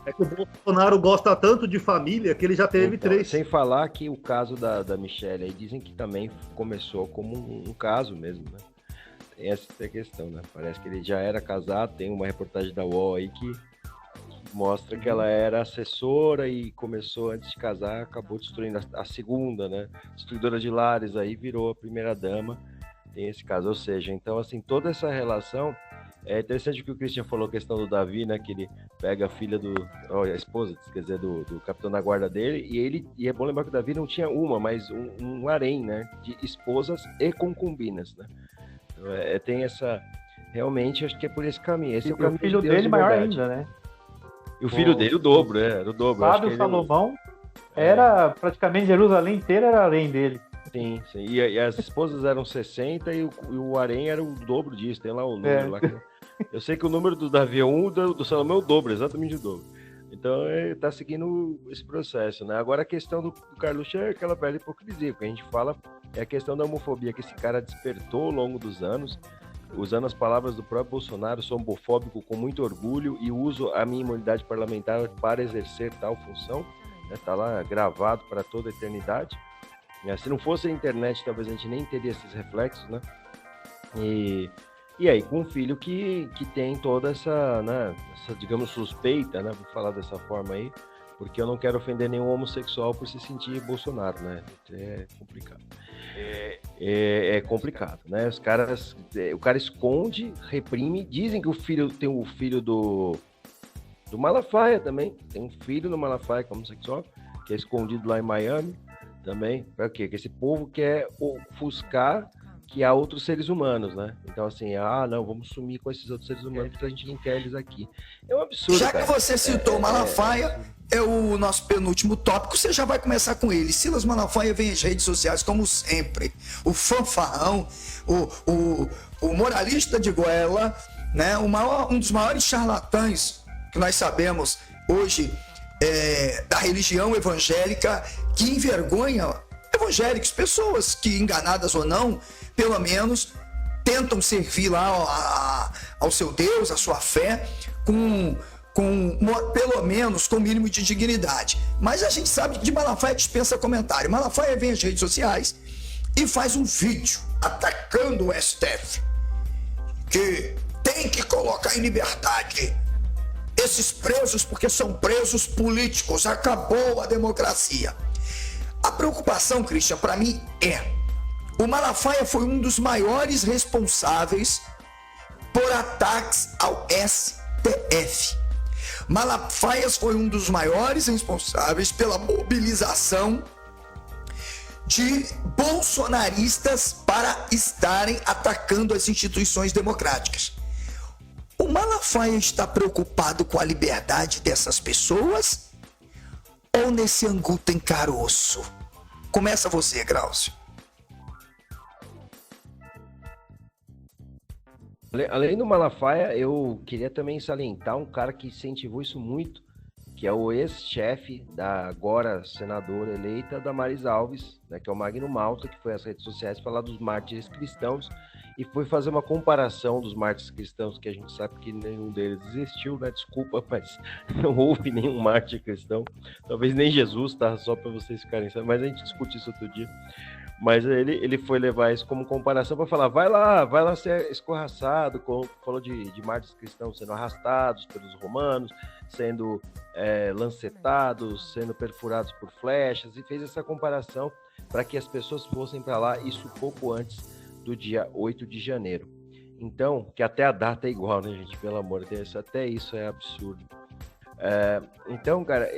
É que o Bolsonaro gosta tanto de família que ele já teve então, 3. Sem falar que o caso da Michelle aí dizem que também começou como um caso mesmo, né? Tem essa questão, né? Parece que ele já era casado, tem uma reportagem da UOL aí que mostra que ela era assessora e começou antes de casar, acabou destruindo a segunda, né? Destruidora de lares, aí virou a primeira dama, tem esse caso. Ou seja, então assim, toda essa relação, é interessante o que o Christian falou, a questão do Davi, né? Que ele pega a filha a esposa, quer dizer, do capitão da guarda dele, e é bom lembrar que o Davi não tinha uma, mas um harém, né? De esposas e concubinas, né? Tem essa, realmente, acho que é por esse caminho. Esse é o caminho. O filho dele maior ainda, né? E o filho dele, o dobro, era o dobro. Fábio Salomão era praticamente Jerusalém inteira, era além dele. Sim. E as esposas eram 60 e o harém era o dobro disso. Tem lá o número lá. Eu sei que o número do Davi é 1, do Salomão é o dobro, exatamente o dobro. Então ele tá seguindo esse processo, né? Agora a questão do Carluxo é aquela velha hipocrisia, que a gente fala, é a questão da homofobia que esse cara despertou ao longo dos anos, usando as palavras do próprio Bolsonaro, sou homofóbico com muito orgulho e uso a minha imunidade parlamentar para exercer tal função, né? Tá lá gravado para toda a eternidade. Se não fosse a internet, talvez a gente nem teria esses reflexos, né? E aí, com um filho que tem toda essa, né, digamos, suspeita, né? Vou falar dessa forma aí, porque eu não quero ofender nenhum homossexual por se sentir Bolsonaro, né? É complicado. É complicado, né? O cara esconde, reprime, dizem que tem o filho do Malafaia também, tem um filho do Malafaia que é homossexual, que é escondido lá em Miami também. Para quê? Que esse povo quer ofuscar que há outros seres humanos, né? Então, assim, não, vamos sumir com esses outros seres humanos porque a gente não quer eles aqui. É um absurdo, Já cara. que você citou Malafaia, é o nosso penúltimo tópico, você já vai começar com ele. Silas Malafaia vem às redes sociais, como sempre. O fanfarrão, o moralista de goela, né? Um dos maiores charlatães que nós sabemos hoje da religião evangélica, que envergonha evangélicos, pessoas que, enganadas ou não, pelo menos tentam servir lá ao seu Deus, à sua fé, pelo menos com o mínimo de dignidade. Mas a gente sabe que de Malafaia dispensa comentário. Malafaia vem às redes sociais e faz um vídeo atacando o STF, que tem que colocar em liberdade esses presos porque são presos políticos, acabou a democracia. A preocupação, Christian, para mim o Malafaia foi um dos maiores responsáveis por ataques ao STF. Malafaia foi um dos maiores responsáveis pela mobilização de bolsonaristas para estarem atacando as instituições democráticas. O Malafaia está preocupado com a liberdade dessas pessoas ou nesse angu tem caroço? Começa você, Graucio. Além do Malafaia, eu queria também salientar um cara que incentivou isso muito, que é o ex-chefe da agora senadora eleita, Damares Alves, né, que é o Magno Malta, que foi às redes sociais falar dos mártires cristãos e foi fazer uma comparação dos mártires cristãos, que a gente sabe que nenhum deles existiu, né? Desculpa, mas não houve nenhum mártir cristão. Talvez nem Jesus, tá? Só para vocês ficarem sabendo, mas a gente discute isso outro dia. Mas ele foi levar isso como comparação para falar, vai lá ser escorraçado, falou de mártires cristãos sendo arrastados pelos romanos, sendo lancetados, sendo perfurados por flechas, e fez essa comparação para que as pessoas fossem para lá, isso pouco antes do dia 8 de janeiro. Então, que até a data é igual, né, gente? Pelo amor de Deus, até isso é absurdo. Então, cara,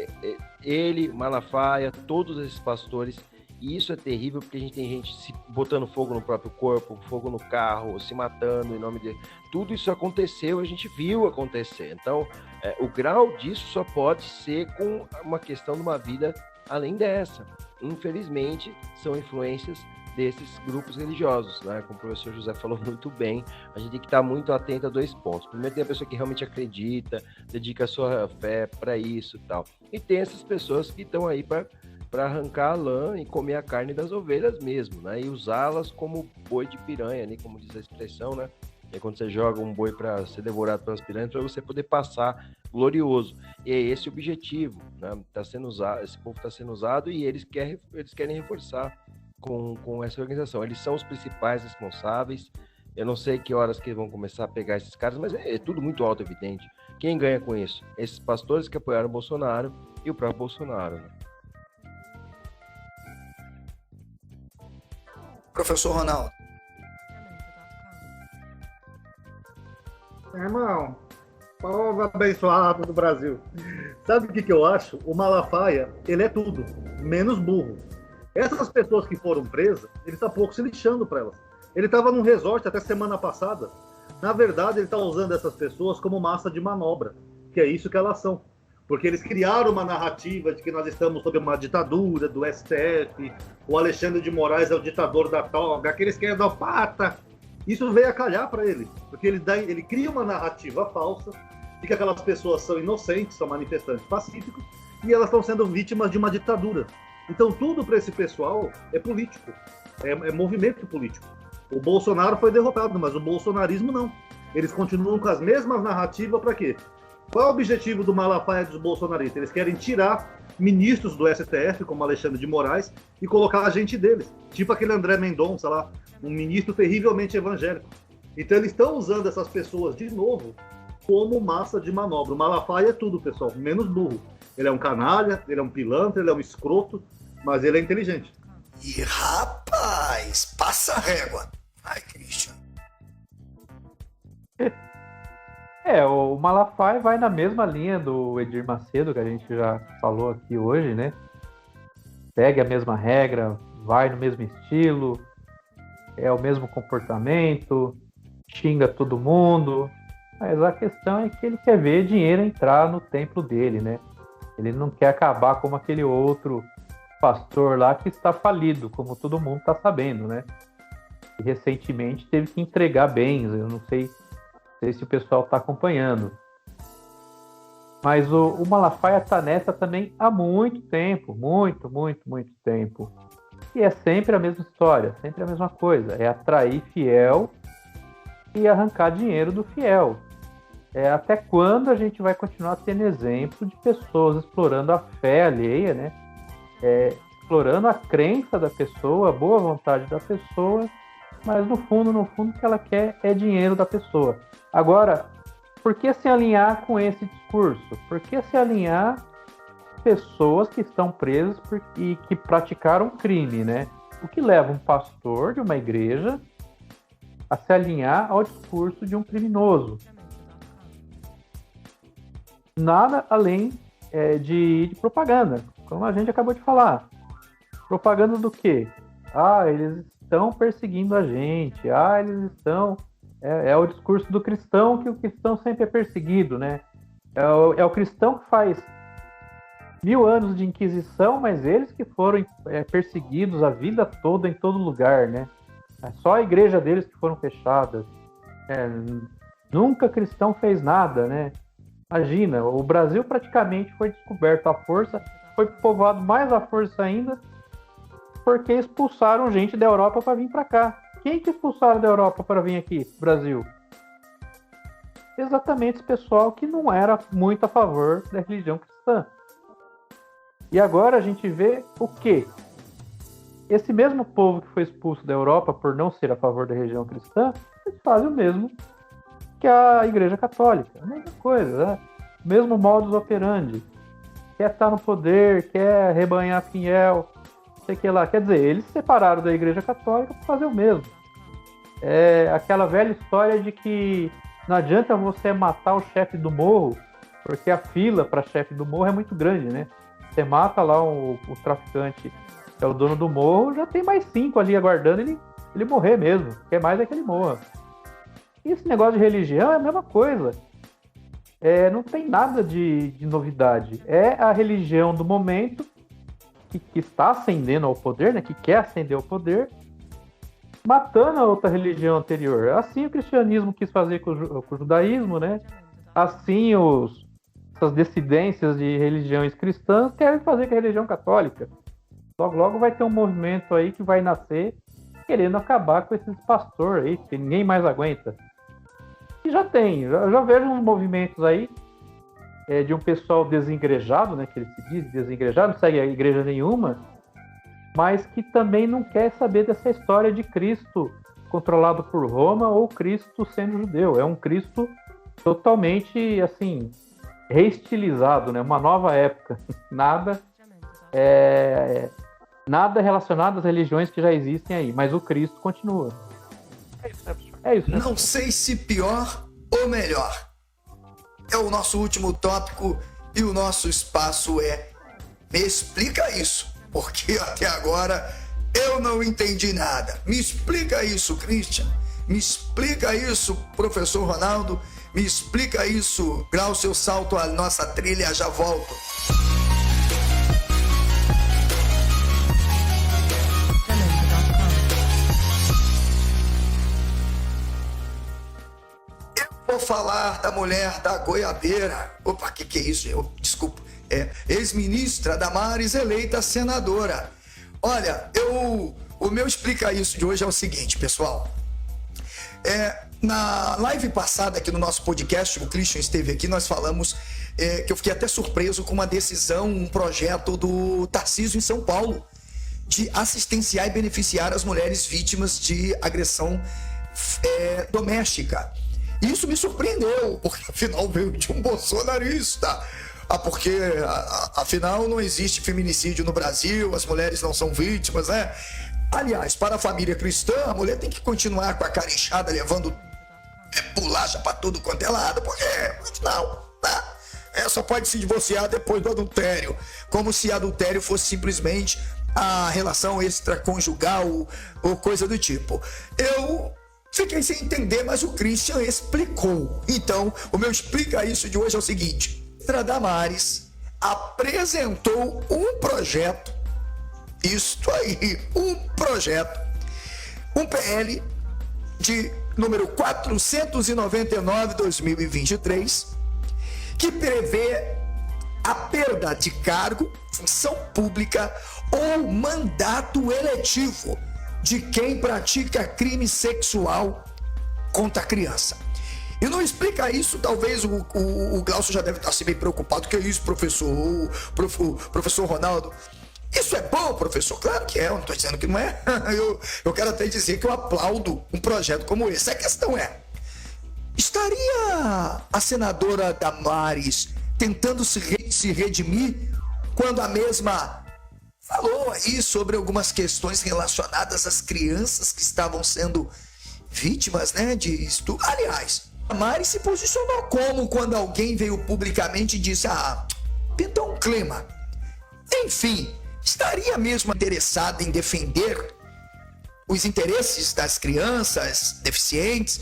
ele, Malafaia, todos esses pastores. E isso é terrível porque a gente tem gente se botando fogo no próprio corpo, fogo no carro, se matando em nome dele. Tudo isso aconteceu, a gente viu acontecer. Então, o grau disso só pode ser com uma questão de uma vida além dessa. Infelizmente, são influências desses grupos religiosos, né? Como o professor José falou muito bem, a gente tem que estar muito atento a 2 pontos. Primeiro, tem a pessoa que realmente acredita, dedica a sua fé para isso e tal. E tem essas pessoas que estão aí para arrancar a lã e comer a carne das ovelhas mesmo, né? E usá-las como boi de piranha, né? Como diz a expressão, né? É quando você joga um boi para ser devorado pelas piranhas, para você poder passar glorioso. E é esse o objetivo, né? Tá sendo usado, esse povo está sendo usado e eles querem reforçar com essa organização. Eles são os principais responsáveis. Eu não sei que horas que vão começar a pegar esses caras, mas é tudo muito auto-evidente. Quem ganha com isso? Esses pastores que apoiaram o Bolsonaro e o próprio Bolsonaro, né? Professor Ronaldo. Irmão, povo abençoado do Brasil. Sabe o que eu acho? O Malafaia, ele é tudo, menos burro. Essas pessoas que foram presas, ele está pouco se lixando para elas. Ele estava num resort até semana passada. Na verdade, ele está usando essas pessoas como massa de manobra, que é isso que elas são. Porque eles criaram uma narrativa de que nós estamos sob uma ditadura do STF, o Alexandre de Moraes é o ditador da toga, aquele esquerdopata. Isso veio a calhar para ele, porque ele cria uma narrativa falsa de que aquelas pessoas são inocentes, são manifestantes pacíficos, e elas estão sendo vítimas de uma ditadura. Então tudo para esse pessoal é político, é movimento político. O Bolsonaro foi derrotado, mas o bolsonarismo não. Eles continuam com as mesmas narrativas para quê? Qual é o objetivo do Malafaia dos bolsonaristas? Eles querem tirar ministros do STF, como Alexandre de Moraes, e colocar a gente deles. Tipo aquele André Mendonça lá, um ministro terrivelmente evangélico. Então eles estão usando essas pessoas de novo como massa de manobra. O Malafaia é tudo, pessoal, menos burro. Ele é um canalha, ele é um pilantra, ele é um escroto, mas ele é inteligente. E rapaz, passa a régua. Ai, Christian. O Malafaia vai na mesma linha do Edir Macedo, que a gente já falou aqui hoje, né? Segue a mesma regra, vai no mesmo estilo, é o mesmo comportamento, xinga todo mundo, mas a questão é que ele quer ver dinheiro entrar no templo dele, né? Ele não quer acabar como aquele outro pastor lá que está falido, como todo mundo está sabendo, né? E recentemente teve que entregar bens, eu não sei se o pessoal está acompanhando. Mas o Malafaia está nessa também há muito tempo, muito tempo. E é sempre a mesma história, sempre a mesma coisa. É atrair fiel e arrancar dinheiro do fiel. Até quando a gente vai continuar tendo exemplo de pessoas explorando a fé alheia, né? Explorando a crença da pessoa, a boa vontade da pessoa, mas no fundo, o que ela quer é dinheiro da pessoa. Agora, por que se alinhar com esse discurso? Por que se alinhar pessoas que estão presas e que praticaram crime, né? O que leva um pastor de uma igreja a se alinhar ao discurso de um criminoso? Nada além de propaganda, como a gente acabou de falar. Propaganda do quê? Eles estão perseguindo a gente. Eles estão... É o discurso do cristão, que o cristão sempre é perseguido, né? É o cristão que faz 1000 anos de Inquisição, mas eles que foram perseguidos a vida toda em todo lugar, né? É só a igreja deles que foram fechadas. Nunca cristão fez nada, né? Imagina, o Brasil praticamente foi descoberto à força, foi povoado mais à força ainda, porque expulsaram gente da Europa para vir para cá. Quem que expulsaram da Europa para vir aqui, Brasil? Exatamente esse pessoal que não era muito a favor da religião cristã. E agora a gente vê o quê? Esse mesmo povo que foi expulso da Europa por não ser a favor da religião cristã, eles fazem o mesmo que a Igreja Católica. A mesma coisa, né? O mesmo modus operandi. Quer estar no poder, quer rebanhar fiel, sei que lá. Quer dizer, eles se separaram da Igreja Católica para fazer o mesmo. É aquela velha história de que não adianta você matar o chefe do morro, porque a fila para chefe do morro é muito grande, né? Você mata lá o traficante, que é o dono do morro, já tem mais 5 ali aguardando ele morrer mesmo. Quer mais é que ele morra. E esse negócio de religião é a mesma coisa. Não tem nada de novidade. É a religião do momento que está ascendendo ao poder, né? Que quer ascender ao poder, matando a outra religião anterior. Assim o cristianismo quis fazer com o judaísmo, né? Assim essas dissidências de religiões cristãs querem fazer com a religião católica. Logo vai ter um movimento aí que vai nascer querendo acabar com esses pastores aí, que ninguém mais aguenta. E já tem, já vejo uns movimentos aí de um pessoal desengrejado, né, que ele se diz desengrejado, não segue a igreja nenhuma, mas que também não quer saber dessa história de Cristo controlado por Roma ou Cristo sendo judeu. É um Cristo totalmente, assim, reestilizado, né? Uma nova época. Nada relacionado às religiões que já existem aí, mas o Cristo continua. É isso, né? Não sei se pior ou melhor. É o nosso último tópico e o nosso espaço é: me explica isso, porque até agora eu não entendi nada. Me explica isso, Christian. Me explica isso, professor Ronaldo. Me explica isso, Glaucio. Eu salto a nossa trilha, já volto. Vou falar da mulher da goiabeira. Opa, que é isso? Desculpa. Ex-ministra Damares eleita senadora. Olha, o meu explica isso de hoje é o seguinte, pessoal. Na live passada aqui no nosso podcast, o Christian esteve aqui, nós falamos que eu fiquei até surpreso com uma decisão, um projeto do Tarcísio em São Paulo, de assistenciar e beneficiar as mulheres vítimas de agressão doméstica. Isso me surpreendeu, porque afinal veio de um bolsonarista. Porque afinal não existe feminicídio no Brasil, as mulheres não são vítimas, né? Aliás, para a família cristã, a mulher tem que continuar com a cara inchada, levando bolacha para tudo quanto é lado, porque afinal, só pode se divorciar depois do adultério. Como se adultério fosse simplesmente a relação extraconjugal ou coisa do tipo. Eu fiquei sem entender, mas o Christian explicou. Então, o meu explica isso de hoje é o seguinte: a Damares apresentou um projeto, um PL de número 499/2023, que prevê a perda de cargo, função pública ou mandato eletivo de quem pratica crime sexual contra a criança. E não explica isso, talvez o Glaucio já deve estar assim bem preocupado. Que é isso, professor? Professor Ronaldo? Isso é bom, professor? Claro que é, eu não estou dizendo que não é. Eu quero até dizer que eu aplaudo um projeto como esse. A questão é: estaria a senadora Damares tentando se redimir quando a mesma falou aí sobre algumas questões relacionadas às crianças que estavam sendo vítimas, né, de estupro? Aliás, a Damares se posicionou como quando alguém veio publicamente e disse: pintou um clima. Enfim, estaria mesmo interessada em defender os interesses das crianças deficientes?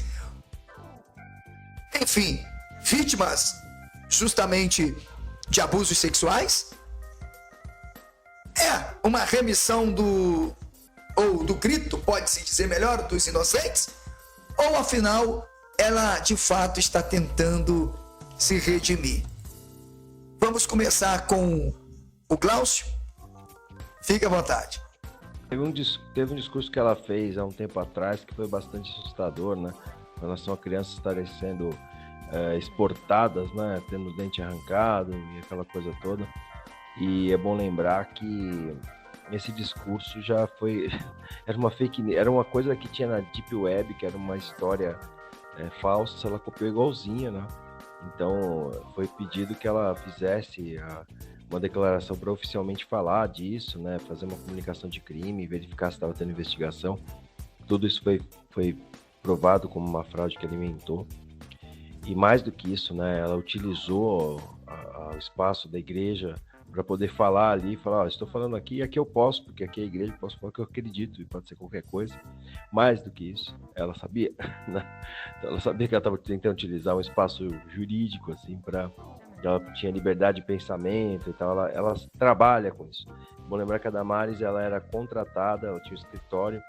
Enfim, vítimas justamente de abusos sexuais? É uma remissão do grito, pode-se dizer melhor, dos inocentes? Ou afinal, ela de fato está tentando se redimir? Vamos começar com o Glaucio? Fique à vontade. Teve um discurso que ela fez há um tempo atrás que foi bastante assustador, né? Com relação a crianças estarem sendo exportadas, né? Tendo o dente arrancado e aquela coisa toda. E é bom lembrar que esse discurso já foi... Era uma fake news, era uma coisa que tinha na Deep Web, que era uma história falsa, ela copiou igualzinha, né? Então foi pedido que ela fizesse uma declaração para oficialmente falar disso, né? Fazer uma comunicação de crime, verificar se estava tendo investigação. Tudo isso foi provado como uma fraude que alimentou. E mais do que isso, né? Ela utilizou o espaço da igreja para poder falar ali, falar, estou falando aqui e aqui eu posso, porque aqui é a igreja, posso falar o que eu acredito, e pode ser qualquer coisa. Mais do que isso, ela sabia, né? Então, ela sabia que ela estava tentando utilizar um espaço jurídico, assim, ela tinha liberdade de pensamento e tal, ela trabalha com isso. Bom lembrar que a Damares, ela era contratada, ela tinha um escritório,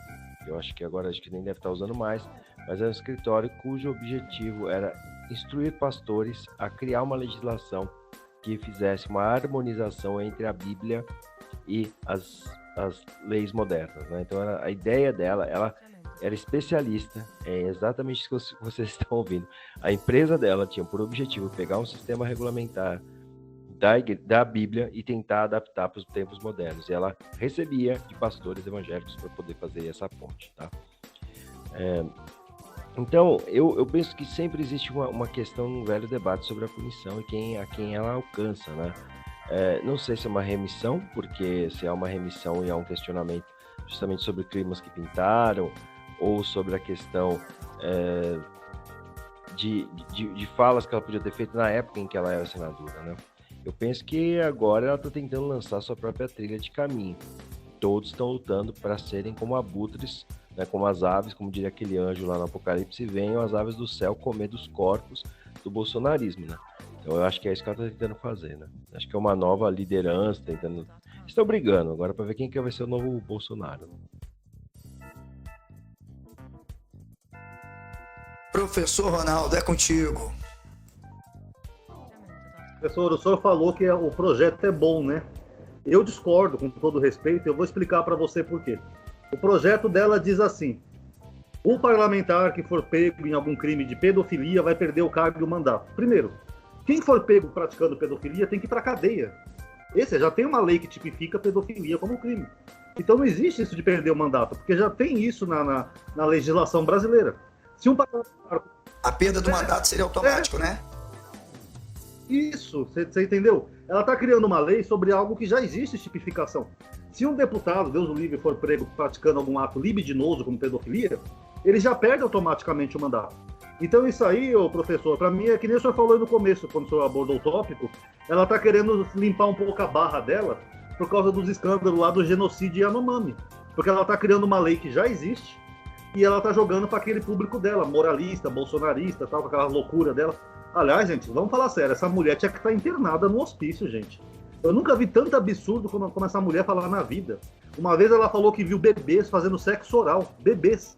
eu acho que agora nem deve estar usando mais, mas era um escritório cujo objetivo era instruir pastores a criar uma legislação que fizesse uma harmonização entre a Bíblia e as leis modernas, né? Então a ideia dela, ela era especialista, é exatamente isso que vocês estão ouvindo. A empresa dela tinha por objetivo pegar um sistema regulamentar da Bíblia e tentar adaptar para os tempos modernos. E ela recebia de pastores evangélicos para poder fazer essa ponte, tá? Então, eu penso que sempre existe uma questão, um velho debate sobre a punição e a quem ela alcança, né? Não sei se é uma remissão, porque se há uma remissão e há um questionamento justamente sobre crimes que pintaram, ou sobre a questão de falas que ela podia ter feito na época em que ela era senadora, né? Eu penso que agora ela está tentando lançar sua própria trilha de caminho. Todos estão lutando para serem como abutres, né, como as aves, como diria aquele anjo lá no Apocalipse, venham as aves do céu comer dos corpos do bolsonarismo, né? Então eu acho que é isso que ela está tentando fazer, né? Acho que é uma nova liderança, estão brigando agora para ver quem que vai ser o novo Bolsonaro. Professor Ronaldo, é contigo. Professor, o senhor falou que o projeto é bom, né? Eu discordo, com todo respeito, eu vou explicar para você por quê. O projeto dela diz assim: o parlamentar que for pego em algum crime de pedofilia vai perder o cargo e o mandato. Primeiro, quem for pego praticando pedofilia tem que ir para a cadeia. Já tem uma lei que tipifica pedofilia como crime. Então não existe isso de perder o mandato, porque já tem isso na legislação brasileira. Se um parlamentar... A perda do mandato seria automático, né? Isso, você entendeu? Ela está criando uma lei sobre algo que já existe tipificação. Se um deputado, Deus o livre, for prego praticando algum ato libidinoso como pedofilia, ele já perde automaticamente o mandato. Então isso aí, ô professor, para mim é que nem o senhor falou aí no começo, quando o senhor abordou o tópico, ela está querendo limpar um pouco a barra dela por causa dos escândalos lá do genocídio Yanomami. Porque ela está criando uma lei que já existe e ela está jogando para aquele público dela, moralista, bolsonarista, tal, com aquela loucura dela. Aliás, gente, vamos falar sério, essa mulher tinha que estar internada no hospício, gente. Eu nunca vi tanto absurdo como essa mulher falar na vida. Uma vez ela falou que viu bebês fazendo sexo oral. Bebês.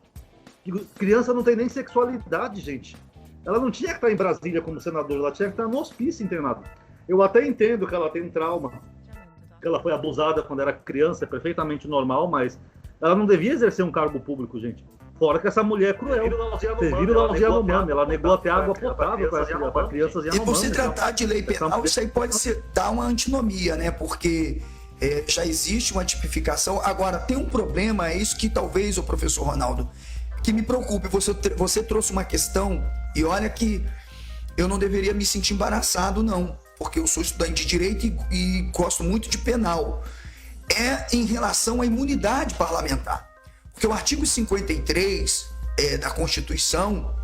Criança não tem nem sexualidade, gente. Ela não tinha que estar em Brasília como senadora, ela tinha que estar no hospício internada. Eu até entendo que ela tem um trauma, que ela foi abusada quando era criança, é perfeitamente normal, mas ela não devia exercer um cargo público, gente. Fora que essa mulher é cruel. Vocês viram na Yanomami, ela negou até água potável para crianças Yanomami. E por se tratar de lei penal, isso aí pode dar uma antinomia, né? Porque já existe uma tipificação. Agora, tem um problema, é isso que talvez, o professor Ronaldo, que me preocupe. Você trouxe uma questão, e olha que eu não deveria me sentir embaraçado, não. Porque eu sou estudante de Direito e gosto muito de penal. É em relação à imunidade parlamentar. Porque o artigo 53 da Constituição,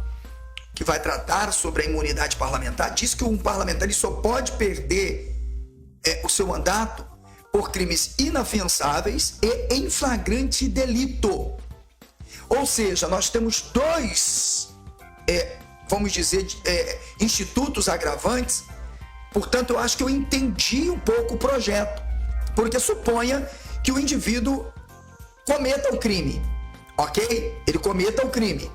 que vai tratar sobre a imunidade parlamentar, diz que um parlamentar ele só pode perder o seu mandato por crimes inafiançáveis e em flagrante delito. Ou seja, nós temos dois, vamos dizer, institutos agravantes. Portanto, eu acho que eu entendi um pouco o projeto. Porque suponha que o indivíduo cometa o crime, ok? Ele cometa o crime.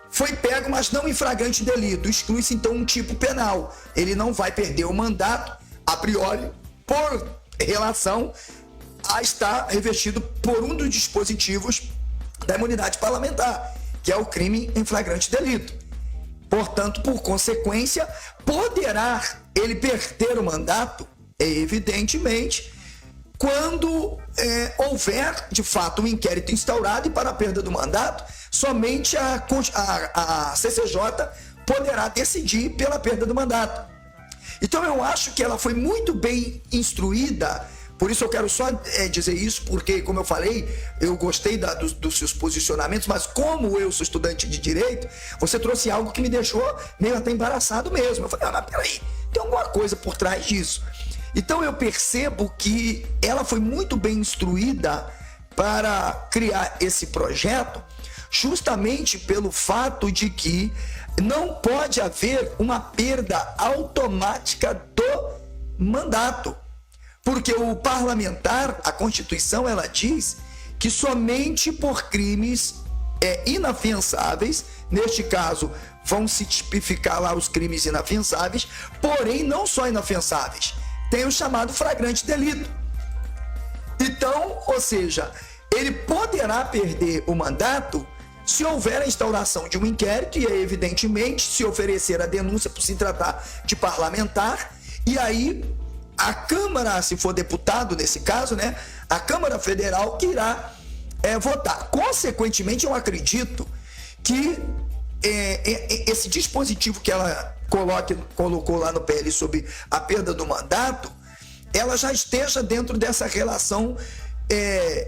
Foi pego, mas não em flagrante delito. Exclui-se então um tipo penal. Ele não vai perder o mandato, a priori, por relação a estar revestido por um dos dispositivos da imunidade parlamentar, que é o crime em flagrante delito. Portanto, por consequência, poderá ele perder o mandato, evidentemente, quando houver, de fato, um inquérito instaurado, e para a perda do mandato, somente a CCJ poderá decidir pela perda do mandato. Então eu acho que ela foi muito bem instruída, por isso eu quero só dizer isso, porque, como eu falei, eu gostei dos seus posicionamentos, mas como eu sou estudante de Direito, você trouxe algo que me deixou meio até embaraçado mesmo. Eu falei, mas peraí, tem alguma coisa por trás disso. Então eu percebo que ela foi muito bem instruída para criar esse projeto, justamente pelo fato de que não pode haver uma perda automática do mandato. Porque o parlamentar, a Constituição, ela diz que somente por crimes inafiançáveis, neste caso, vão se tipificar lá os crimes inafiançáveis, porém não só inafiançáveis, tem o chamado flagrante delito. Então, ou seja, ele poderá perder o mandato se houver a instauração de um inquérito e, evidentemente, se oferecer a denúncia por se tratar de parlamentar, e aí a Câmara, se for deputado nesse caso, né, a Câmara Federal que irá votar. Consequentemente, eu acredito que esse dispositivo que ela colocou lá no PL sobre a perda do mandato, ela já esteja dentro dessa relação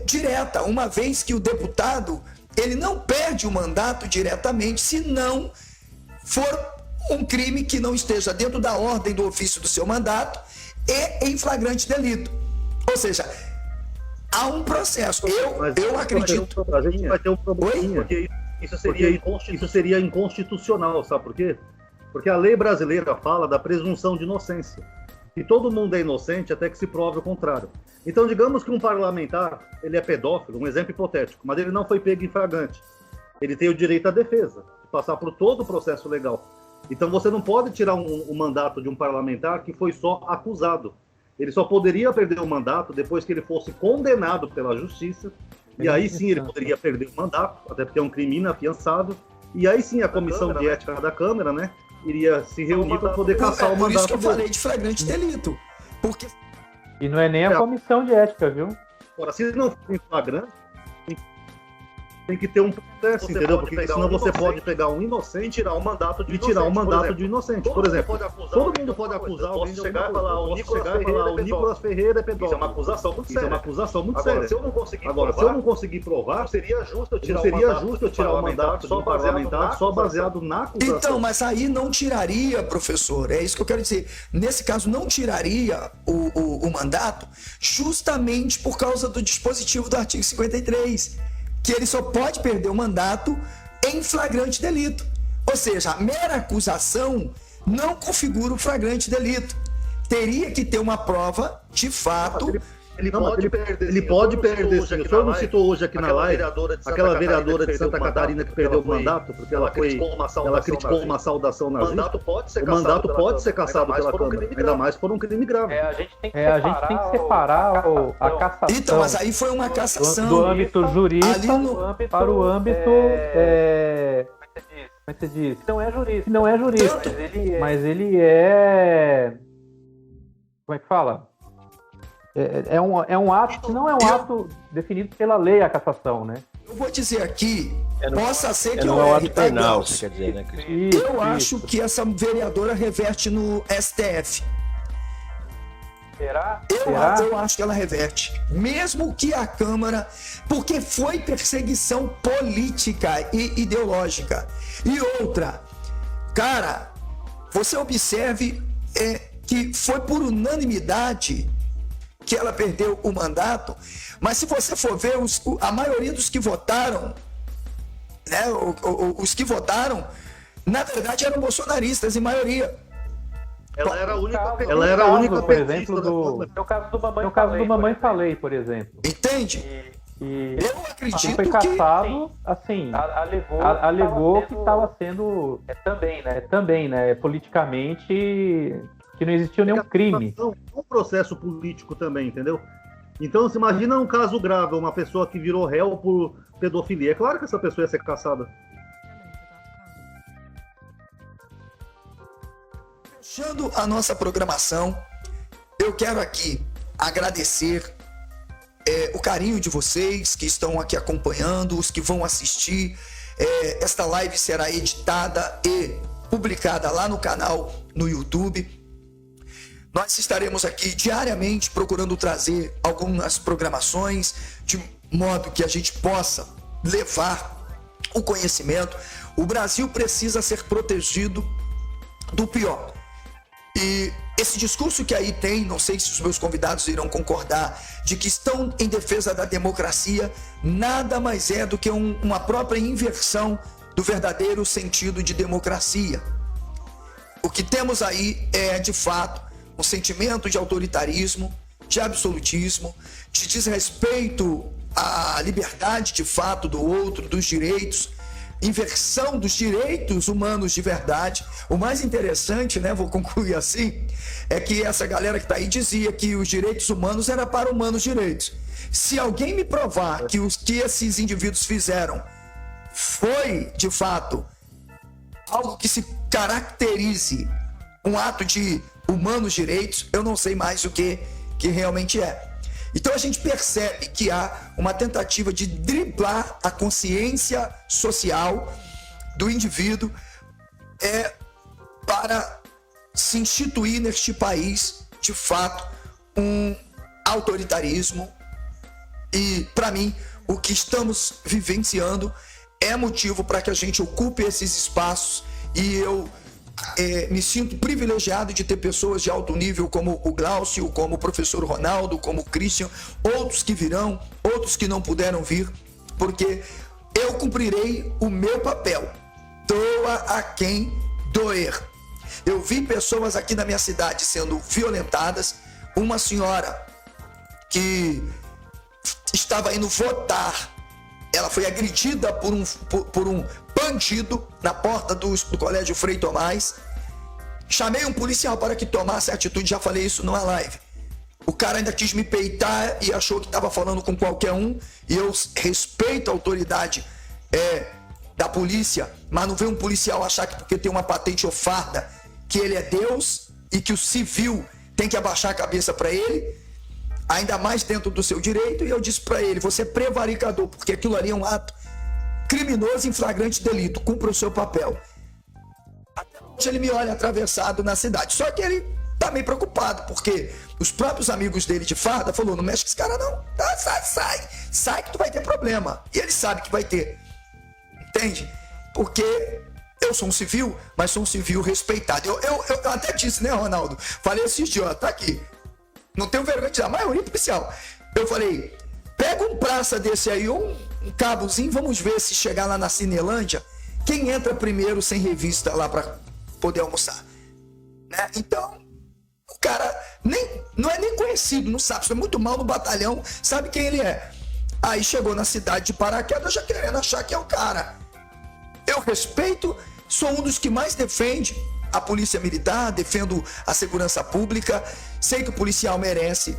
direta, uma vez que o deputado ele não perde o mandato diretamente se não for um crime que não esteja dentro da ordem do ofício do seu mandato e em flagrante delito. Ou seja, há um processo. Eu acredito. A gente vai ter um probleminha, porque isso seria inconstitucional, sabe por quê? Porque a lei brasileira fala da presunção de inocência. E todo mundo é inocente até que se prove o contrário. Então, digamos que um parlamentar, ele é pedófilo, um exemplo hipotético, mas ele não foi pego em flagrante. Ele tem o direito à defesa, de passar por todo o processo legal. Então, você não pode tirar o mandato de um parlamentar que foi só acusado. Ele só poderia perder o mandato depois que ele fosse condenado pela justiça, e aí sim ele poderia perder o mandato, até porque é um crime inafiançável, e aí sim a comissão de ética da Câmara, né, iria se reunir para poder cassar o mandato. Por isso que eu falei de flagrante delito. Porque... E não é nem a comissão de ética, viu? Agora, se não for em flagrante, tem que ter um processo, entendeu? Porque senão você pode pegar um inocente e tirar o mandato de inocente. Por exemplo, todo mundo pode acusar alguém de chegar e falar o Nicolas Ferreira é pedófilo. Isso é uma acusação muito séria. Agora, se eu não conseguir provar, seria justo eu tirar o mandato de um parlamentar só baseado na acusação. Então, mas aí não tiraria, professor, é isso que eu quero dizer. Nesse caso, não tiraria o mandato justamente por causa do dispositivo do artigo 53. Que ele só pode perder o mandato em flagrante delito. Ou seja, a mera acusação não configura o flagrante delito. Teria que ter uma prova, de fato... Ele pode perder, sim. O senhor não citou hoje aqui na live aquela vereadora de Santa Catarina que perdeu o mandato porque ela criticou uma saudação nazista. O mandato pode ser cassado pela Câmara, ainda mais por um crime grave. A gente tem que separar a cassação. Então, mas aí foi uma cassação. Do âmbito jurídico para o âmbito... Como é que você diz? Não é jurista. Mas ele é... Como é que fala? É um ato que não é um ato definido pela lei, a cassação, né? Eu vou dizer aqui, possa ser que não é um ato penal, você quer dizer, né, Cristian? Eu acho que essa vereadora reverte no STF. Será? Eu acho que ela reverte. Mesmo que a Câmara... Porque foi perseguição política e ideológica. E outra, cara, você observe que foi por unanimidade que ela perdeu o mandato, mas se você for ver, a maioria dos que votaram, né, os que votaram, na verdade eram bolsonaristas, em maioria. Ela era a única, por exemplo, no caso do Mamãe Falei, por exemplo. Entende? Eu acredito foi caçado, assim, alegou que estava sendo também, né, politicamente, que não existiu nenhum crime. Um processo político também, entendeu? Então, você imagina um caso grave, uma pessoa que virou réu por pedofilia. É claro que essa pessoa ia ser caçada. Fechando a nossa programação, eu quero aqui agradecer o carinho de vocês que estão aqui acompanhando, os que vão assistir. Esta live será editada e publicada lá no canal no YouTube. Nós estaremos aqui diariamente procurando trazer algumas programações de modo que a gente possa levar o conhecimento. O Brasil precisa ser protegido do pior. E esse discurso que aí tem, não sei se os meus convidados irão concordar, de que estão em defesa da democracia, nada mais é do que uma própria inversão do verdadeiro sentido de democracia. O que temos aí é, de fato, um sentimento de autoritarismo, de absolutismo, de desrespeito à liberdade de fato do outro, dos direitos, inversão dos direitos humanos de verdade. O mais interessante, né, vou concluir assim, é que essa galera que está aí dizia que os direitos humanos eram para humanos direitos. Se alguém me provar que o que esses indivíduos fizeram foi, de fato, algo que se caracterize um ato de humanos direitos, eu não sei mais o que realmente é. Então a gente percebe que há uma tentativa de driblar a consciência social do indivíduo para se instituir neste país, de fato, um autoritarismo. E, para mim, o que estamos vivenciando é motivo para que a gente ocupe esses espaços, e eu me sinto privilegiado de ter pessoas de alto nível como o Glaucio, como o professor Ronaldo, como o Christian, outros que virão, outros que não puderam vir, porque eu cumprirei o meu papel, doa a quem doer. Eu vi pessoas aqui na minha cidade sendo violentadas, uma senhora que estava indo votar, ela foi agredida por um bandido na porta do Colégio Frei Tomás. Chamei um policial para que tomasse atitude, já falei isso numa live. O cara ainda quis me peitar e achou que estava falando com qualquer um, e eu respeito a autoridade da polícia, mas não vem um policial achar que porque tem uma patente ou farda que ele é Deus e que o civil tem que abaixar a cabeça para ele, ainda mais dentro do seu direito. E eu disse para ele: você é prevaricador, porque aquilo ali é um ato criminoso em flagrante delito, cumpra o seu papel. Até hoje ele me olha atravessado na cidade, só que ele tá meio preocupado, porque os próprios amigos dele de farda falou: não mexe com esse cara não, sai que tu vai ter problema. E ele sabe que vai ter, entende? Porque eu sou um civil, mas sou um civil respeitado. Eu até disse, né, Ronaldo? Falei esses dias, ó, tá aqui, não tenho vergonha de dizer, a maioria policial. Eu falei: pega um praça desse aí, um cabozinho, vamos ver se chegar lá na Cinelândia, quem entra primeiro sem revista lá para poder almoçar, né? Então, o cara não é nem conhecido, não sabe, foi muito mal no batalhão, sabe quem ele é. Aí chegou na cidade de paraquedas já querendo achar que é o cara. Eu respeito, sou um dos que mais defende a polícia militar, defendo a segurança pública, sei que o policial merece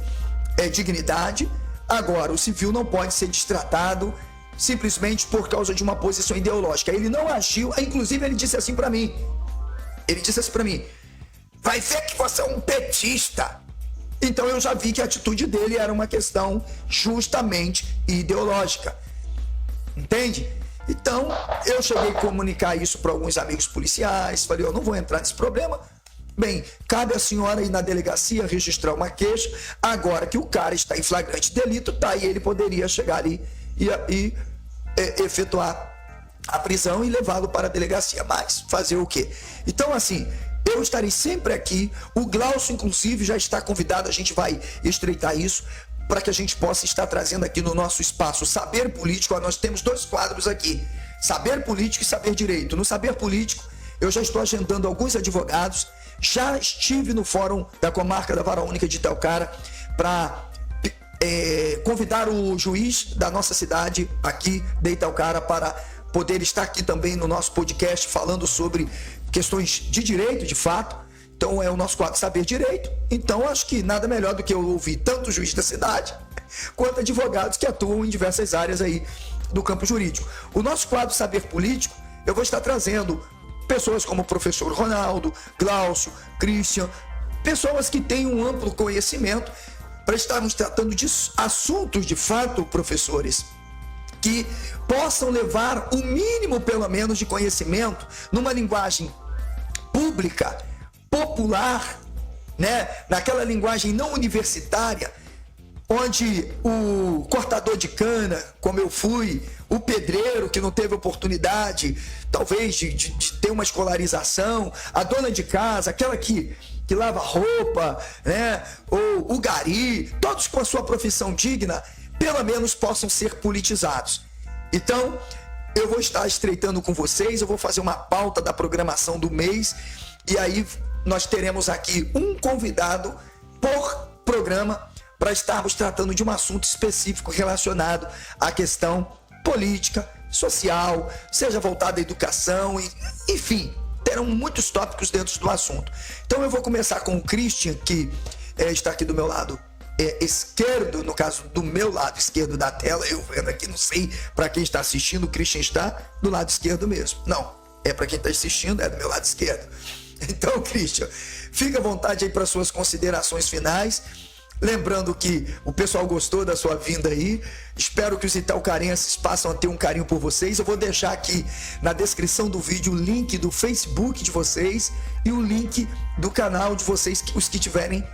dignidade. Agora, o civil não pode ser destratado simplesmente por causa de uma posição ideológica. Ele não agiu, inclusive ele disse assim para mim, vai ver que você é um petista. Então eu já vi que a atitude dele era uma questão justamente ideológica, entende? Então eu cheguei a comunicar isso para alguns amigos policiais, falei: eu não vou entrar nesse problema. Bem, cabe a senhora ir na delegacia registrar uma queixa. Agora que o cara está em flagrante delito, tá aí, ele poderia chegar ali e efetuar a prisão e levá-lo para a delegacia. Mas fazer o quê? Então, assim, eu estarei sempre aqui. O Glaucio, inclusive, já está convidado. A gente vai estreitar isso para que a gente possa estar trazendo aqui no nosso espaço Saber Político. Nós temos 2 quadros aqui: Saber Político e Saber Direito. No Saber Político, eu já estou agendando alguns advogados. Já estive no Fórum da Comarca da Vara Única de Itaocara para convidar o juiz da nossa cidade aqui de Itaocara para poder estar aqui também no nosso podcast falando sobre questões de direito, de fato. Então é o nosso quadro Saber Direito. Então acho que nada melhor do que eu ouvir tanto o juiz da cidade quanto advogados que atuam em diversas áreas aí do campo jurídico. O nosso quadro Saber Político, eu vou estar trazendo pessoas como o professor Ronaldo, Glaucio, Christian, pessoas que têm um amplo conhecimento para estarmos tratando de assuntos de fato, professores, que possam levar o mínimo, pelo menos, de conhecimento numa linguagem pública, popular, né? Naquela linguagem não universitária, onde o cortador de cana, como eu fui, o pedreiro que não teve oportunidade, talvez, de ter uma escolarização, a dona de casa, aquela que lava roupa, né? Ou o gari, todos com a sua profissão digna, pelo menos possam ser politizados. Então, eu vou estar estreitando com vocês, eu vou fazer uma pauta da programação do mês, e aí nós teremos aqui um convidado por programa para estarmos tratando de um assunto específico relacionado à questão política, social, seja voltada à educação, enfim, terão muitos tópicos dentro do assunto. Então eu vou começar com o Christian, que está aqui do meu lado esquerdo, no caso do meu lado esquerdo da tela, eu vendo aqui, não sei para quem está assistindo, o Christian está do lado esquerdo mesmo. Não, é para quem está assistindo, é do meu lado esquerdo. Então, Christian, fica à vontade aí para suas considerações finais. Lembrando que o pessoal gostou da sua vinda aí. Espero que os itaucarenses passem a ter um carinho por vocês. Eu vou deixar aqui na descrição do vídeo o link do Facebook de vocês e o link do canal de vocês, os que tiverem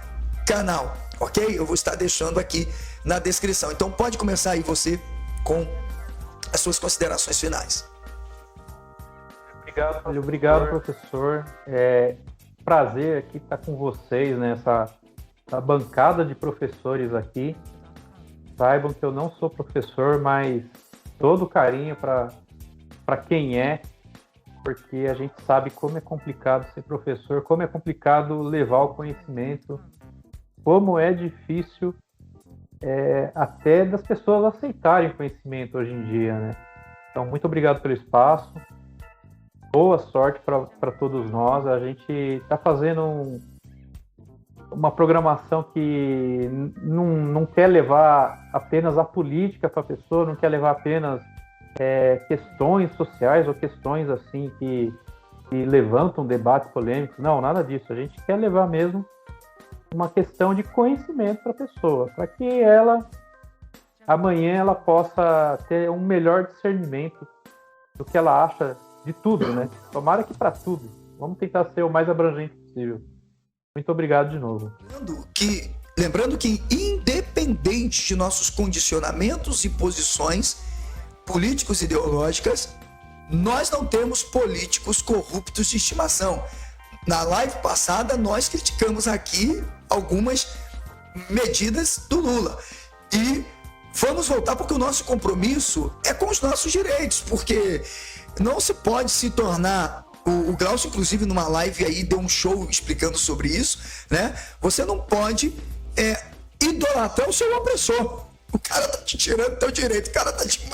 canal, ok? Eu vou estar deixando aqui na descrição. Então pode começar aí você com as suas considerações finais. Obrigado, professor. Prazer aqui estar com vocês nessa bancada de professores aqui. Saibam que eu não sou professor, mas todo carinho para quem é, porque a gente sabe como é complicado ser professor, como é complicado levar o conhecimento, como é difícil até das pessoas aceitarem conhecimento hoje em dia, né? Então, muito obrigado pelo espaço. Boa sorte para todos nós. A gente está fazendo uma programação que não quer levar apenas a política para a pessoa, não quer levar apenas questões sociais ou questões assim que levantam debates polêmicos. Não, nada disso. A gente quer levar mesmo uma questão de conhecimento para a pessoa, para que ela, amanhã, ela possa ter um melhor discernimento do que ela acha de tudo, né? Tomara que para tudo. Vamos tentar ser o mais abrangente possível. Muito obrigado de novo. Lembrando que, independente de nossos condicionamentos e posições políticos e ideológicas, nós não temos políticos corruptos de estimação. Na live passada, nós criticamos aqui algumas medidas do Lula. E vamos voltar porque o nosso compromisso é com os nossos direitos, porque não se pode se tornar... O Glaucio, inclusive, numa live aí, deu um show explicando sobre isso, né? Você não pode idolatrar o seu opressor. O cara tá te tirando teu direito, o cara tá te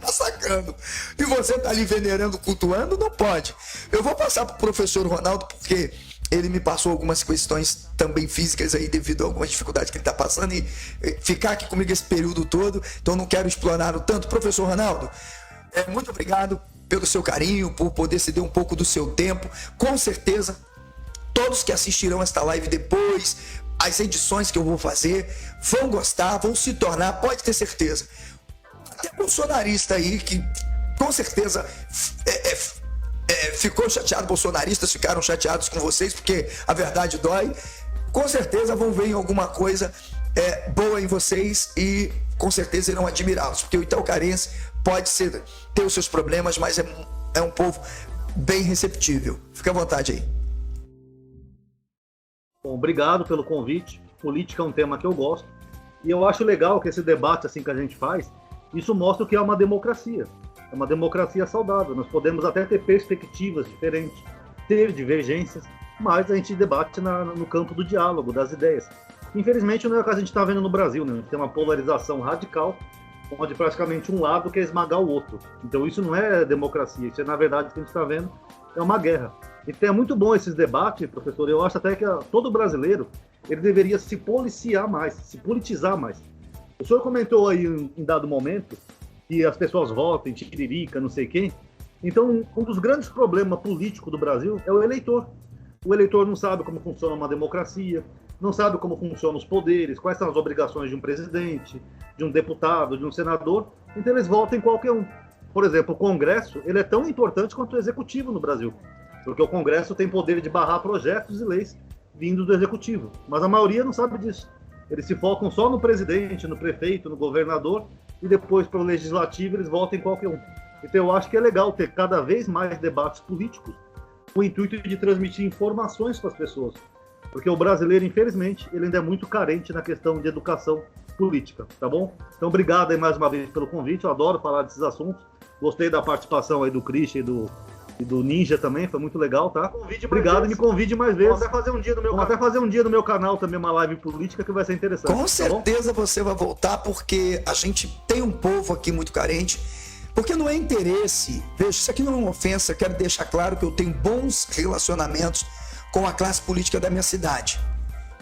massacrando. E você tá ali venerando, cultuando, não pode. Eu vou passar pro professor Ronaldo, porque ele me passou algumas questões também físicas aí, devido a algumas dificuldades que ele tá passando, e ficar aqui comigo esse período todo, então não quero explorar o tanto. Professor Ronaldo, muito obrigado pelo seu carinho, por poder ceder um pouco do seu tempo. Com certeza, todos que assistirão esta live depois, as edições que eu vou fazer, vão gostar, vão se tornar, pode ter certeza. Até bolsonarista aí, que com certeza ficou chateado, bolsonaristas ficaram chateados com vocês, porque a verdade dói. Com certeza vão ver em alguma coisa boa em vocês e com certeza irão admirá-los, porque o itaucarense pode ter os seus problemas, mas é um povo bem receptível. Fica à vontade aí. Bom, obrigado pelo convite. Política é um tema que eu gosto. E eu acho legal que esse debate assim que a gente faz, isso mostra o que é uma democracia. É uma democracia saudável. Nós podemos até ter perspectivas diferentes, ter divergências, mas a gente debate no campo do diálogo, das ideias. Infelizmente, não é o que a gente está vendo no Brasil, né? A gente tem uma polarização radical, onde praticamente um lado quer esmagar o outro. Então isso não é democracia, isso é, na verdade, o que a gente está vendo é uma guerra. Então é muito bom esses debates, professor. Eu acho até que todo brasileiro ele deveria se policiar mais, se politizar mais. O senhor comentou aí em dado momento que as pessoas votam, tiririca, não sei quem. Então, um dos grandes problemas políticos do Brasil é o eleitor. O eleitor não sabe como funciona uma democracia, não sabe como funcionam os poderes, quais são as obrigações de um presidente, de um deputado, de um senador. Então eles votam em qualquer um. Por exemplo, o Congresso ele é tão importante quanto o Executivo no Brasil, porque o Congresso tem poder de barrar projetos e leis vindos do Executivo. Mas a maioria não sabe disso. Eles se focam só no presidente, no prefeito, no governador, e depois para o Legislativo eles votam em qualquer um. Então eu acho que é legal ter cada vez mais debates políticos com o intuito de transmitir informações para as pessoas. Porque o brasileiro, infelizmente, ele ainda é muito carente na questão de educação política, tá bom? Então, obrigado aí mais uma vez pelo convite, eu adoro falar desses assuntos. Gostei da participação aí do Christian e do Ninja também, foi muito legal, tá? Obrigado e me convide mais vezes. Vamos até fazer um dia no meu canal também, uma live política que vai ser interessante. Com certeza você vai voltar, porque a gente tem um povo aqui muito carente. Porque não é interesse, veja, isso aqui não é uma ofensa, quero deixar claro que eu tenho bons relacionamentos com a classe política da minha cidade.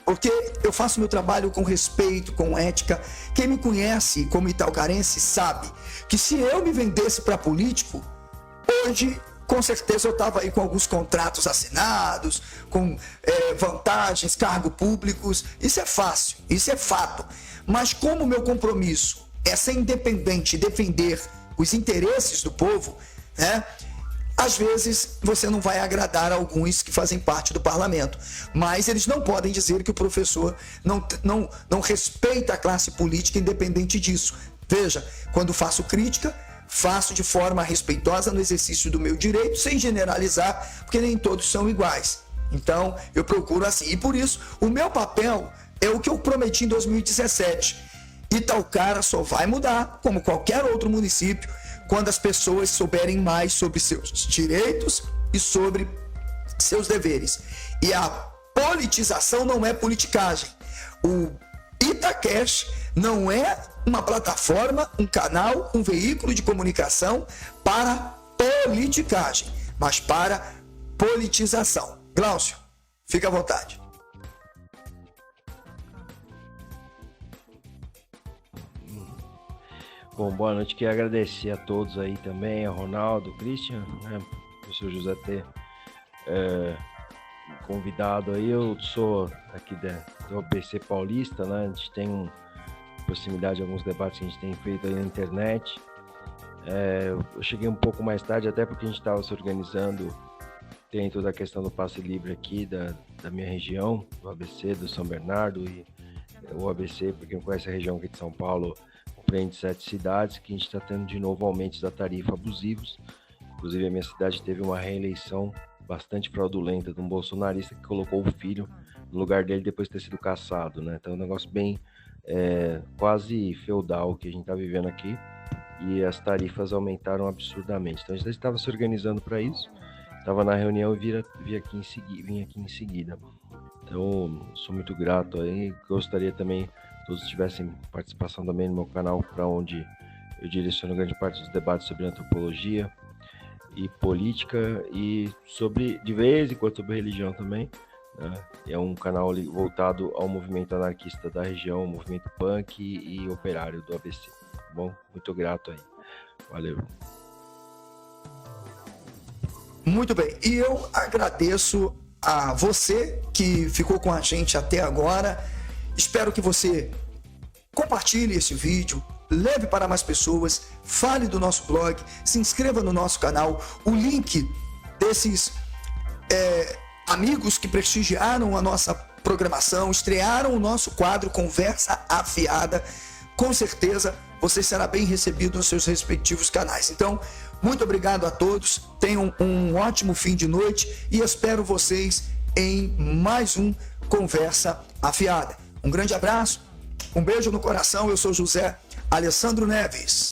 Porque eu faço meu trabalho com respeito, com ética. Quem me conhece como italcarense sabe que se eu me vendesse para político, hoje, com certeza eu estava aí com alguns contratos assinados, com vantagens, cargos públicos. Isso é fácil, isso é fato. Mas como o meu compromisso é ser independente e defender os interesses do povo, né? Às vezes você não vai agradar alguns que fazem parte do parlamento, mas eles não podem dizer que o professor não respeita a classe política independente disso. Veja, quando faço crítica, faço de forma respeitosa no exercício do meu direito, sem generalizar, porque nem todos são iguais. Então, eu procuro assim. E por isso, o meu papel é o que eu prometi em 2017. Italcara só vai mudar, como qualquer outro município, quando as pessoas souberem mais sobre seus direitos e sobre seus deveres. E a politização não é politicagem. O Itacast não é uma plataforma, um canal, um veículo de comunicação para politicagem, mas para politização. Glaucio, fica à vontade. Bom, boa noite, queria agradecer a todos aí também, a Ronaldo, Christian, né, o professor José ter convidado aí. Eu sou aqui do ABC Paulista, né, a gente tem proximidade de alguns debates que a gente tem feito aí na internet. Eu cheguei um pouco mais tarde, até porque a gente estava se organizando, tem toda a questão do passe livre aqui da minha região, do ABC, do São Bernardo, e o ABC, para quem não conhece a região aqui de São Paulo, compreende 7 cidades, que a gente está tendo de novo aumentos da tarifa abusivos. Inclusive a minha cidade teve uma reeleição bastante fraudulenta de um bolsonarista que colocou o filho no lugar dele depois de ter sido cassado, né? Então é um negócio bem quase feudal que a gente está vivendo aqui, e as tarifas aumentaram absurdamente. Então a gente estava se organizando para isso, estava na reunião e vim aqui em seguida. Então sou muito grato aí, gostaria também todos tivessem participação também no meu canal, para onde eu direciono grande parte dos debates sobre antropologia e política, e sobre, de vez em quando, sobre religião também, né? É um canal voltado ao movimento anarquista da região, movimento punk e operário do ABC. Tá bom? Muito grato aí. Valeu. Muito bem, e eu agradeço a você que ficou com a gente até agora. Espero que você compartilhe esse vídeo, leve para mais pessoas, fale do nosso blog, se inscreva no nosso canal. O link desses amigos que prestigiaram a nossa programação, estrearam o nosso quadro Conversa Afiada, com certeza você será bem recebido nos seus respectivos canais. Então, muito obrigado a todos, tenham um ótimo fim de noite e espero vocês em mais um Conversa Afiada. Um grande abraço, um beijo no coração, eu sou José Alessandro Neves.